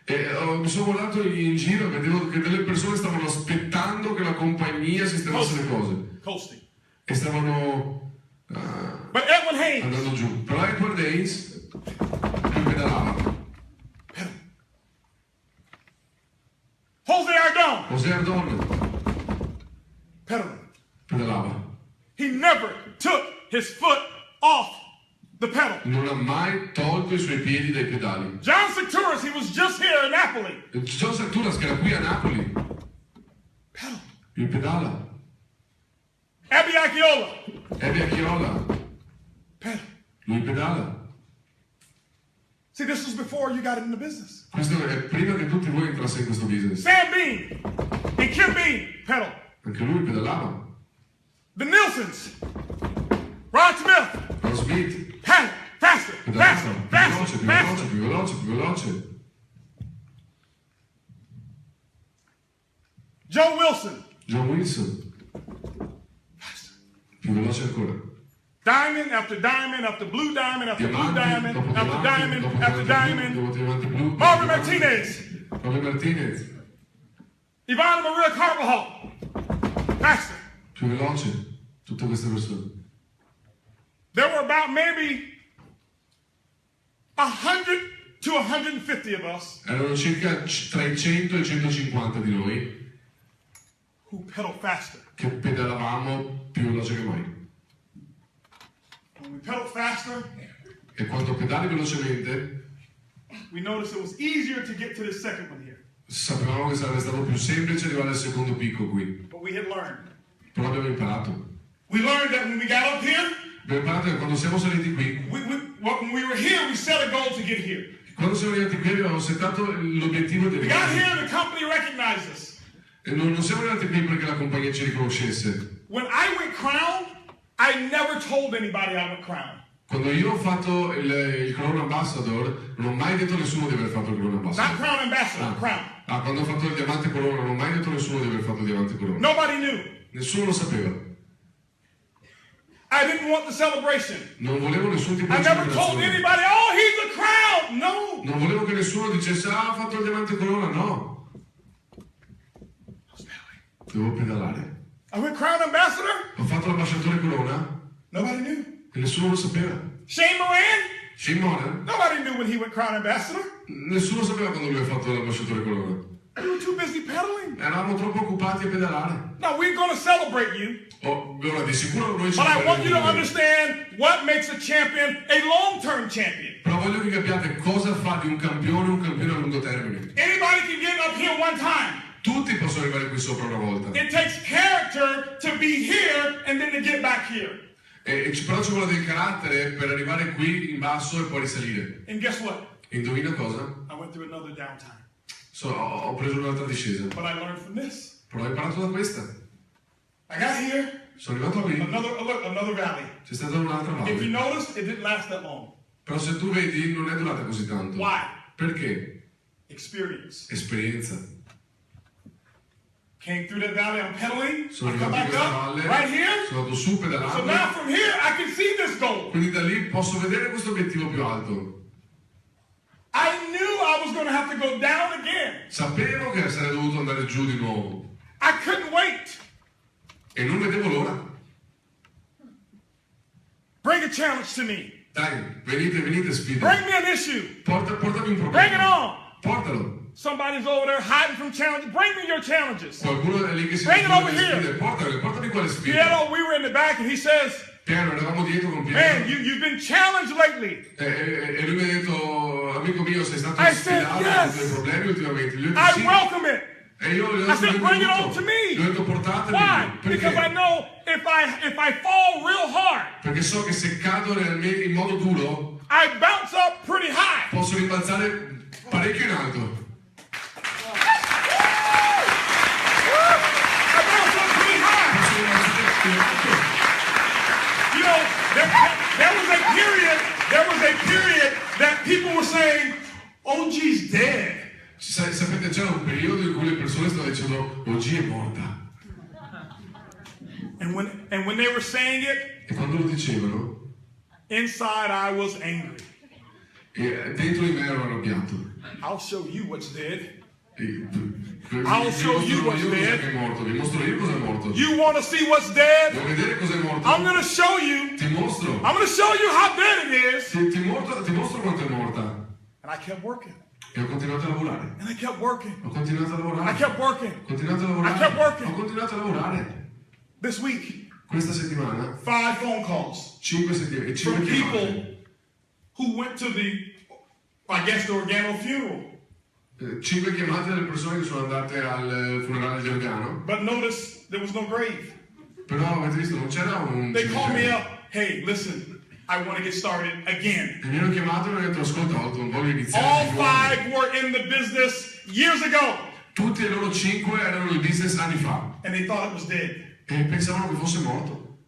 Mi sono guardato in giro e vedevo che delle persone stavano aspettando che la compagnia sistemasse le cose. Coasting. E stavano But Edwin Haynes, andando giù. Però Edward Haynes lui pedalava. Jose Ardon, José Ardon pedalava. he never took his foot off the pedal. Non ha mai tolto i suoi piedi dai pedali. John Securus, he was just here in Napoli. John Sarturas che era qui a Napoli. Pedal. Lui pedala. ABBIA Chiola, Ebbia Chiola. pedal. Lui pedala. See, this was before you got into business. Questo è prima che tutti voi entraste in questo business. Sam Bean and Kim Bean, pedal. Anche lui pedalava. The Nielsens, Rod Smith, Ron Smith pedal. Faster, pedalava. faster, Più faster, veloce, più veloce, faster. più veloce, più veloce. Joe Wilson, John Wilson. Più veloce ancora. diamond after diamond after blue diamond after blue diamond Dopo after diamond dopo after diamond. dopo diamante blu. Marvin Martinez, Marvin Martinez. Ivana Maria Carvajal, faster. Più veloce. Tutte queste persone. There were about maybe 100 to 150 of us Erano circa tra i 100 e i 150 di noi who pedal faster. che pedalavamo più veloce che mai. When we pedal faster, E quando pedali velocemente, we noticed it was easier to get to the second one here. sapevamo che sarebbe stato più semplice arrivare al secondo picco qui. But we had learned. Però abbiamo imparato. We learned that when we got up here, Abbiamo imparato che quando siamo saliti qui, when we were here, we set a goal to get here. quando siamo arrivati qui abbiamo settato l'obiettivo di We got arrivare. here and the company recognized us. E non siamo arrivati qui perché la compagnia ci riconoscesse. When I went crown, I never told anybody I went crown. Quando io ho fatto il Crown Ambassador, non ho mai detto a nessuno di aver fatto il Crown Not Ambassador. crown ambassador, crown. Quando ho fatto il Diamante Corona, non ho mai detto a nessuno di aver fatto il Diamante Corona. Nobody knew. Nessuno lo sapeva. I didn't want the celebration. Non volevo nessun tipo I di never told celebrazione. anybody, oh, he's a crown. No. Non volevo che nessuno dicesse, ah, ha fatto il diamante corona, no. Devo pedalare. I went crown ambassador. Ho fatto l'ambasciatore corona Nobody knew. e nessuno lo sapeva. Shane Moran. Shane Moran? Nobody knew when he went crown ambassador. Nessuno sapeva quando lui ha fatto l'ambasciatore corona. We were too busy pedaling. Eravamo troppo occupati a pedalare. Now we're going to celebrate you, Ora di sicuro noi ci but I want you to celebreremo. understand what makes a champion a long-term champion. Però voglio che capiate cosa fa di un campione a lungo termine. Anybody can get up here one time. Tutti possono arrivare qui sopra una volta. It takes character to be here and then to get back here. Però ci vuole del carattere per arrivare qui in basso e poi risalire. And guess what? E indovina cosa? I went through another downtime. Ho preso un'altra discesa. But I learned from this. Però ho imparato da questa. I got here, Sono arrivato qui. another valley. C'è stata un'altra If you valle. notice, it didn't last that long. Però se tu vedi non è durata così tanto. Why? Perché? Experience. Esperienza. Came through that valley, I'm pedaling. Sono I come arrivato in back questa up, valle, right here. sono andato su So now pedalando. from here, I can see this goal. Quindi da lì posso vedere questo obiettivo più alto. I knew I was going to have to go down again. Sapevo che sarei dovuto andare giù di nuovo. I couldn't wait. E non vedevo l'ora. Bring a challenge to me. Dai, venite sfida. Bring me an issue. Portami un Bring it problema. on. Portalo. Somebody's over there hiding from challenges. Bring me your challenges. Qualcuno è lì che si Bring it nasconde over le here. sfide. Portami quale sfida. Piero, we were in the back and he says, Piano, eravamo dietro con Piero. man, you've been challenged lately. E lui mi ha detto, amico mio, sei stato I said, sfidato yes. con i tuoi problemi ultimamente. Gli ho detto I sì. welcome it. E io gli ho I detto said, bring it on benvenuto. to me. Gli ho detto portatemi. Why? Because I Perché? know if I fall real hard, Perché so che se cado in modo duro I bounce up pretty high. posso rimbalzare parecchio in alto. I bounce up pretty high. Posso rimbalzare più in alto. You know, there was a period that people were saying, OG's dead. Sapete, c'era un periodo in cui le persone stavano dicendo OG è morta. And when they were saying it, E quando lo dicevano, inside I was angry. dentro di me ero arrabbiato. I'll show you what's dead. I'll show you what's dead. È morto. Vi mostro io cosa è morto. You want to see what's dead? Vuoi vedere cosa è morto? I'm going to show you. Ti mostro. I'm going to show you how dead it is. Ti mostro quanto è morta. And I kept working. E ho continuato a lavorare. And I kept working. Ho continuato a lavorare. I kept working. Ho continuato a lavorare. I kept working. Ho continuato a lavorare. This week, Questa settimana 5 phone calls 5 from chiamate. people who went to the Organo funeral. 5 chiamate delle persone che sono andate al funerale di Organo. But notice there was no grave. Però avete visto, non c'era un They called me cimitero. up. Hey, listen, I want to get started again. E mi hanno chiamato e mi hanno detto, ascolta Holton, voglio iniziare All di nuovo. 5 were in the business years ago. Tutti e loro 5 erano nel business anni fa. And they thought it was dead. E pensavano che fosse morto.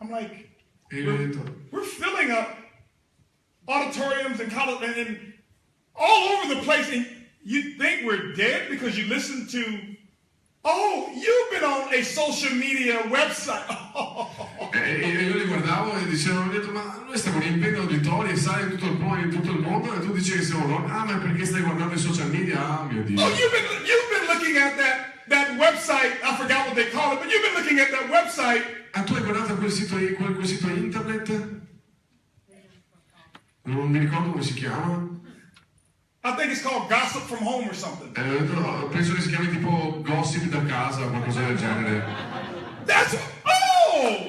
I'm like, E io ho detto, we're filling up auditoriums and college and all over the place. And you think we're dead because you listen to, oh, you've been on a social media website. e io li guardavo e dicevo, ho detto, ma noi stiamo riempiendo auditori e sale in tutto il mondo e tu dici che siamo loro. Ah, ma perché stai guardando i social media? Ah, mio Dio. Oh, you've been looking at that website. I forgot what they call it, but you've been looking at that website. Ah, tu hai guardato quel sito internet? Non mi ricordo come si chiama. I think it's called Gossip from Home or something. Penso che si chiami tipo Gossip da casa o qualcosa del genere.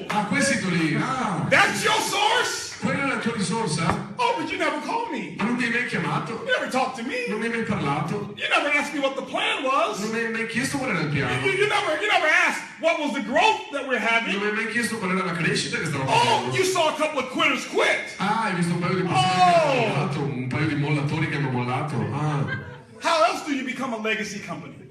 Ah, quel sito lì. Ah, That's your source? quella è la tua risorsa? Oh, but you never called me. Ma non mi hai mai chiamato? You never talked to me. Non mi hai mai parlato? You never asked me what the plan was. Non mi hai mai chiesto qual era il piano? You never asked what was the growth that we're Non having. mi hai mai chiesto qual era la crescita che stavo Oh, facendo? you saw a couple of quitters quit. Ah, hai visto un paio di persone che hanno mollato, un paio di mollatori che hanno mollato. Ah. How else do you become a legacy company?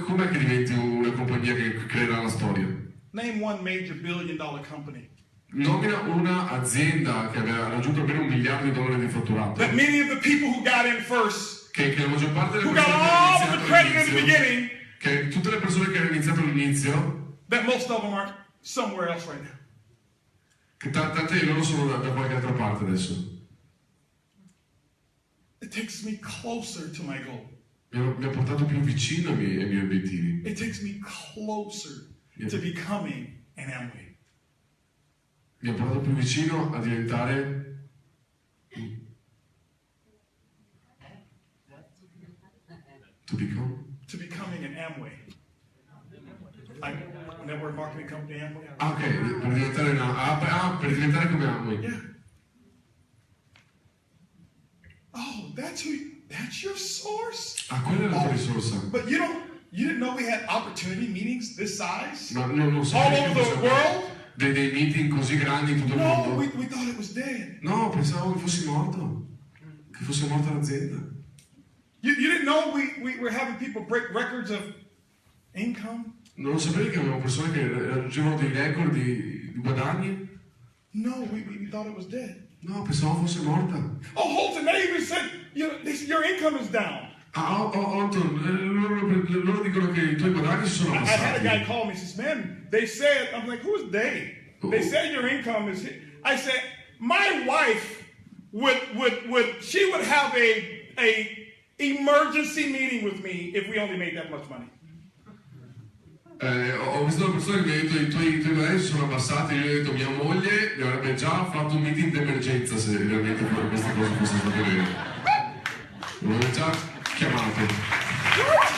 Com'è che diventi una compagnia che creerà la storia? Name one major billion-dollar company Nomina una azienda che aveva raggiunto almeno $1 miliardo di fatturato. that many of the people who got in first, Che la maggior parte delle who persone got che all hanno the iniziato credit in the all'inizio, beginning, che tutte le persone che hanno iniziato all'inizio, that most of them are somewhere else right now. Che tant'è loro sono da qualche altra parte adesso. It takes me closer to my goal. Mi ha portato più vicino ai miei obiettivi. It takes me closer to becoming an Amway. Mi ha portato più vicino a diventare to becoming an Amway. Network marketing company Amway. Ok, per diventare per diventare come Amway. Yeah. Oh, that's your source? Quella è la tua risorsa. But you didn't know we had opportunity meetings this size? Ma non All sapevi over the world? dei meeting così grandi in tutto il No, mondo? we thought it was dead. No, pensavo che fossi morto. Che fosse morta l'azienda. You didn't know we were having people break records of income? Non sapevi che avevamo persone che raggiungevano dei record di guadagni? No, we thought it was dead. No, pensavo fosse morta. Oh, Holton, they even said your income is down. Holton, loro dicono che i tuoi guadagni si sono I had a guy abbassati. call me and says, man, they said, I'm like, who's they? They said your income is, I said, my wife she would have a emergency meeting with me if we only made that much money. Ho visto una persona che mi ha detto i tuoi guadagni si sono abbassati, io gli ho detto mia moglie ne avrebbe già fatto un meeting d'emergenza se veramente queste cose fossero state vere. L'ho già chiamato.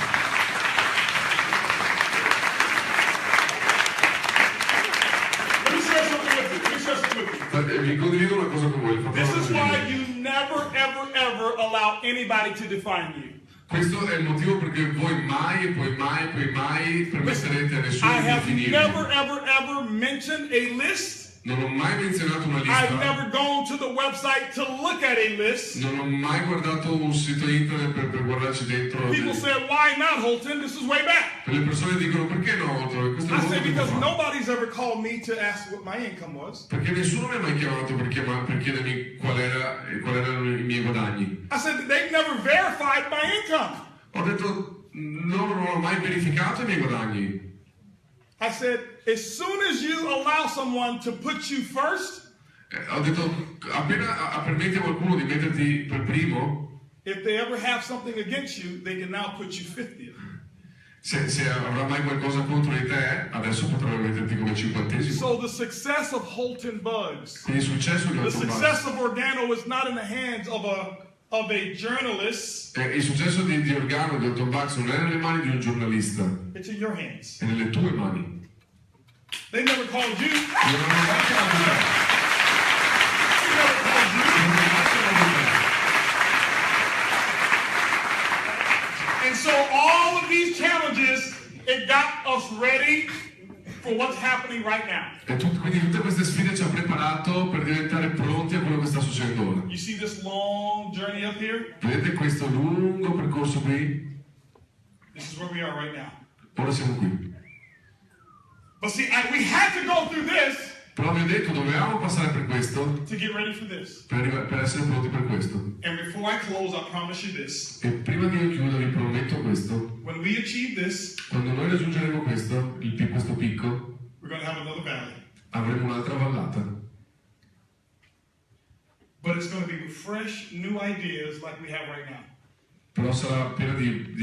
Let me share something with you. Vi condivido una cosa con voi. This is why you never, ever allow anybody to define you. Questo è il motivo perché voi mai e poi mai permetterete a nessuno I di have definirvi. never, ever mentioned a list. Non ho mai menzionato una I've lista. never gone to the website to look at a list. Non ho mai guardato un sito internet per guardarci dentro. People said, why not, Holton? This is way back. Le persone dicono perché no? Questo è I molto said, tempo because fa. nobody's ever called me to ask what my income was. Perché nessuno mi ha mai chiamato per chiedermi qual erano i miei guadagni. I said, they've never verified my income. Ho detto, non ho mai verificato i miei guadagni. I said, as soon as you allow someone to put you first, Ho detto, appena permetti a qualcuno di metterti per primo, if they ever have something against you, they can now put you 50th. se avrà mai qualcosa contro di te, adesso potrebbe metterti come 50esimo. So the success of Holton Bugs, Quindi il successo di the Holton success Bugs, of Organo is not in the hands of a journalist. il successo di Organo, di Holton Bugs non è nelle mani di un giornalista, It's in your hands. è nelle tue mani. They never called you. Non hanno mai chiamato te. They never called you. Non hanno mai chiamato te. And so all of these challenges, it got us ready for what's happening right now. Quindi tutte queste sfide ci ha preparato per diventare pronti a quello che sta succedendo ora. You see this long journey up here? Vedete questo lungo percorso qui? This is where we are right now. Ora siamo qui. But see, we had to go through this Però vi ho detto, dovevamo passare per questo to get ready for this. per essere pronti per questo. And before I close, I promise you this. E prima che io chiuda vi prometto questo. When we achieve this, Quando noi raggiungeremo questo picco, we're going to have another valley. avremo un'altra vallata. But it's going to be with fresh, new ideas like we have right now. Però sarà piena di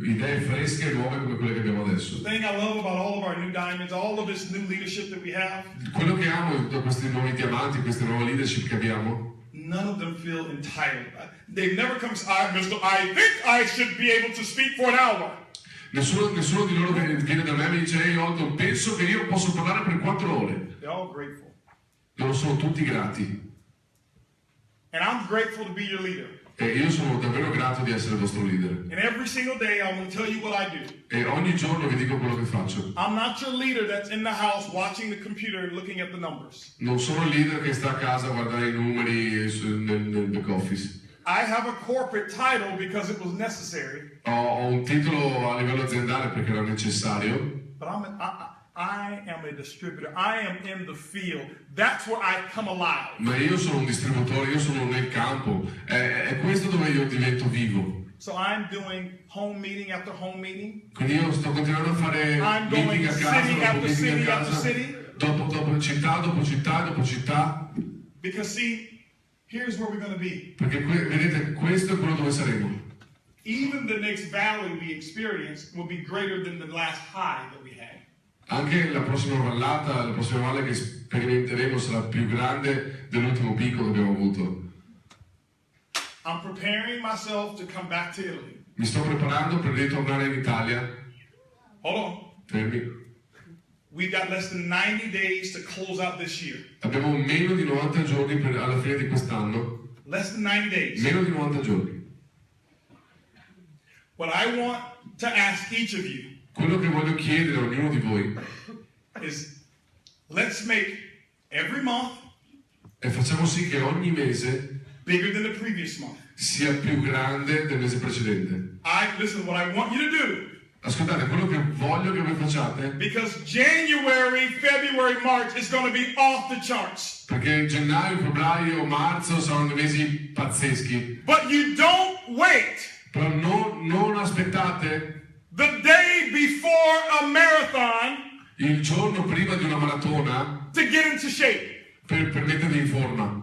idee fresche e nuove come quelle che abbiamo adesso. The thing I love about all of our new diamonds, all of this new leadership that we have, Quello che amo da questi nuovi diamanti, queste nuove leadership che abbiamo, none of them feel entitled. They've never come, I think I should be able to speak for an hour. nessuno di loro viene da me e mi dice ehi Holton, penso che io posso parlare per 4 ore. They're all grateful. Loro sono tutti grati. And I'm grateful to be your leader. E io sono davvero grato di essere il vostro leader. And every single day I'm going to tell you what I do. E ogni giorno vi dico quello che faccio. I'm not your leader that's in the house watching the computer and looking at the numbers. Non sono il leader che sta a casa a guardare i numeri nel back office. I have a corporate title because it was necessary. Ho un titolo a livello aziendale perché era necessario. But I am a distributor. I am in the field. That's where I come alive. Ma io sono un distributore, io sono nel campo. È questo dove io divento vivo. So I'm doing home meeting after home meeting. Quindi io sto continuando a fare I'm meeting going a casa, city dopo after meeting city a after casa. city. dopo città, dopo città, dopo città. Because see, here's where we're going to be. Perché vedete, questo è quello dove saremo. Even the next valley we experience will be greater than the last high that we had. Anche la prossima vallata, la prossima valle che sperimenteremo sarà più grande dell'ultimo picco che abbiamo avuto. I'm preparing myself to come back to Italy. Mi sto preparando per ritornare in Italia. Hold on. Fermi. We've got less than 90 days to close out this year. Abbiamo meno di 90 giorni alla fine di quest'anno. Less than 90 days. Meno di 90 giorni. What I want to ask each of you Quello che voglio chiedere a ognuno di voi is let's make every month è facciamo sì che ogni mese bigger than the previous month. sia più grande del mese precedente. Listen, what I want you to do, Ascoltate, quello che voglio che voi facciate, because January, February, March is going to be off the charts. perché gennaio, febbraio, marzo saranno dei mesi pazzeschi, But you don't wait però non aspettate the day before a marathon il giorno prima di una maratona to get into shape. per mettervi in forma.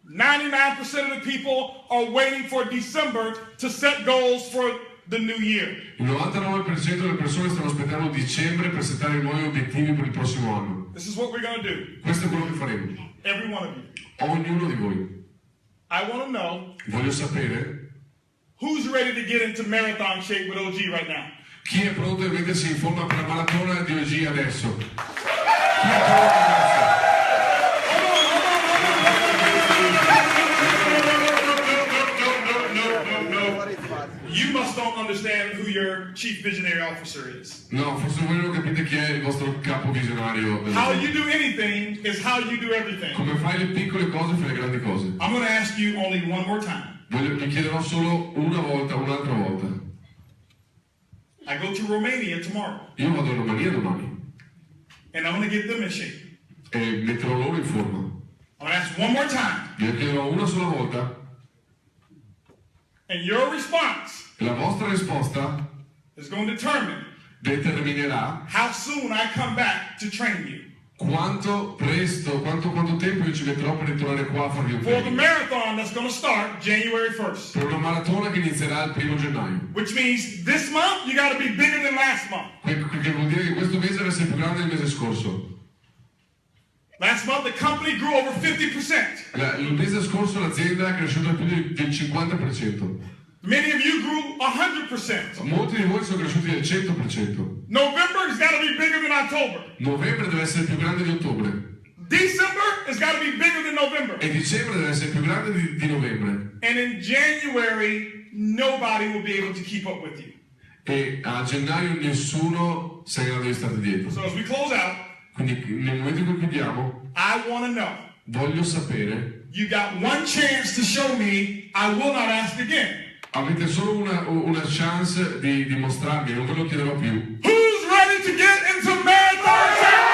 99% of the people are waiting for December to set goals for the new year. Il 99% delle persone stanno aspettando dicembre per settare nuovi obiettivi per il prossimo anno. This is what we're going to do, Questo è quello che faremo. every one of you. Ognuno di voi. I want to know Voglio sapere who's ready to get into marathon shape with OG right now. chi è pronto a mettersi in forma per la maratona di OG adesso. Chi è pronto adesso? You must don't understand who your chief visionary officer is. No, forse voi non capite chi è il vostro capo visionario. How you do anything is how you do everything. Come fai le piccole cose, fai le grandi cose. I'm going to ask you only one more time. Vi chiederò solo una volta, un'altra volta. I go to Romania tomorrow, Io vado in Romania domani and I'm going to get them in shape. e metterò loro in forma. I'm going to ask one more time, Vi chiederò una sola volta and your response e la vostra risposta is going to determine determinerà how soon I come back to train you. quanto tempo io ci metterò per ritornare qua a farvi un For the training. marathon that's going to start January 1st, Per una maratona che inizierà il 1 gennaio. which means this month you got to be bigger than last month. Che vuol dire che questo mese deve essere più grande del mese scorso. Last month the company grew over 50%. Il mese scorso l'azienda è cresciuta più del 50%. Many of you grew 100%. Molti di voi sono cresciuti del 100%. November has got to be bigger than October. Novembre deve essere più grande di ottobre. December has got to be bigger than November. E dicembre deve essere più grande di novembre. And in January, nobody will be able to keep up with you. E a gennaio nessuno sarà in grado di starti dietro. So as we close out, Quindi nel momento in cui chiudiamo, I want to know, voglio sapere, you got one chance to show me, I will not ask again. avete solo una chance di dimostrarmi, non ve lo chiederò più. Who's ready to get into marathon shape?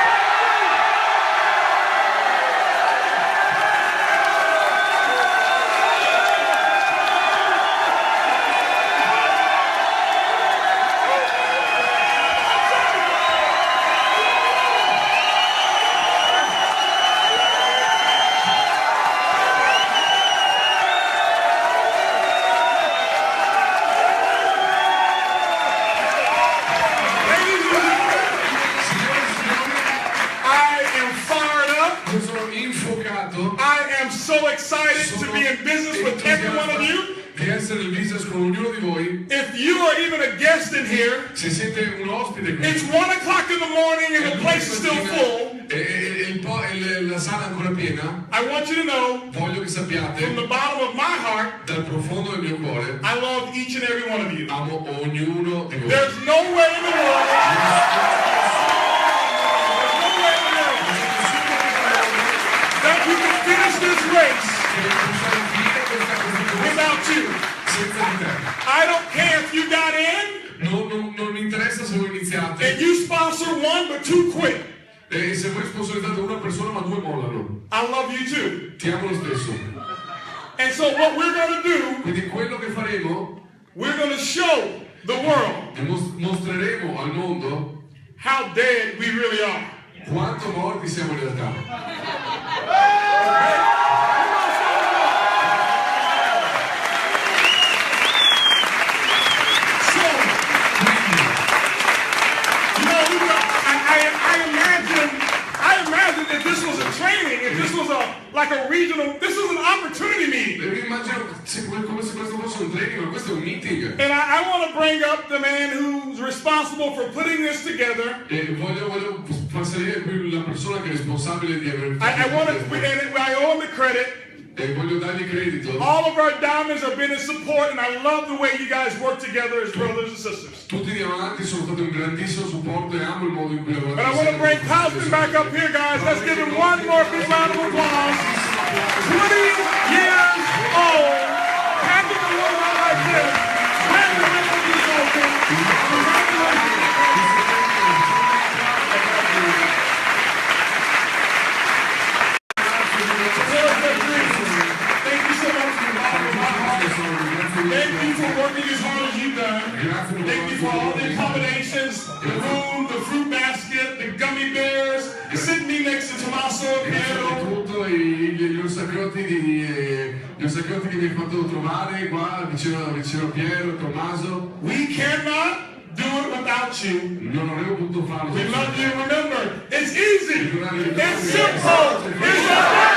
Io sono infuocato. I am so excited to be in business with every one of you. Di essere in business con ognuno di voi. If you are even a guest in here, Se siete un ospite qui, it's 1 o'clock in the morning and the place is still full. e la sala è ancora piena, I want you to know, voglio che sappiate, from the bottom of my heart, dal profondo del mio cuore, I love each and every one of you. amo ognuno di voi. There's no way in the world that you can finish this race without you. Senza di te. I don't care if you got in Non mi interessa se voi iniziate and you sponsor one but two quit. e se voi sponsorizzate una persona ma due mollano. I love you too. Ti amo lo stesso. And so what we're going to do, Quindi quello che faremo we're going to show the world è mostreremo al mondo how dead we really are. Quanto morti siamo in realtà? I imagine if this was a training, if this was like a regional, this was an opportunity meeting. Immagino come se questo fosse un training, ma questo è un meeting. And I want to bring up the man who's responsible for putting this together. E voglio far salire qui la persona che è responsabile di aver I owe him the credit. E voglio dargli credito. All of our diamonds have been in support, and I love the way you guys work together as brothers and sisters. Tutti i diamanti sono stati un grandissimo supporto e amo il modo in cui lavorate. But I want to bring Holton back up here, guys. Let's give him one more big round of applause. 20 years old. Handing the world out like this. Congratulations, Holton. Thank you for working as hard as you've done. Thank you for all the accommodations, the room, the fruit basket, the gummy bears, sitting me next to Tommaso and Piero. Tutto gli orsacchioti che mi hai fatto trovare qua vicino a Piero e Tommaso. We cannot do it without you. Non avremmo potuto farlo. We love you. Remember, it's easy. It's simple. It's a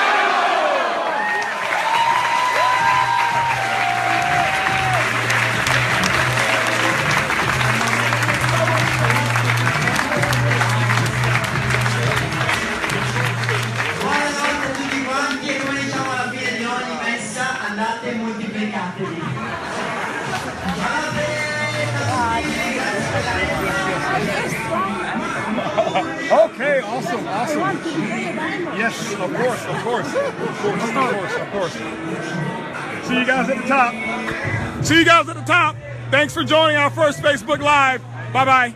andate e moltiplicatevi. Okay, awesome. Yes, of course. See you guys at the top. Thanks for joining our first Facebook Live. Bye-bye.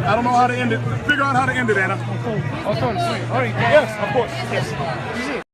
I don't know how to end it. Figure out how to end it, Anna. Awesome. Yes, of course. Yes.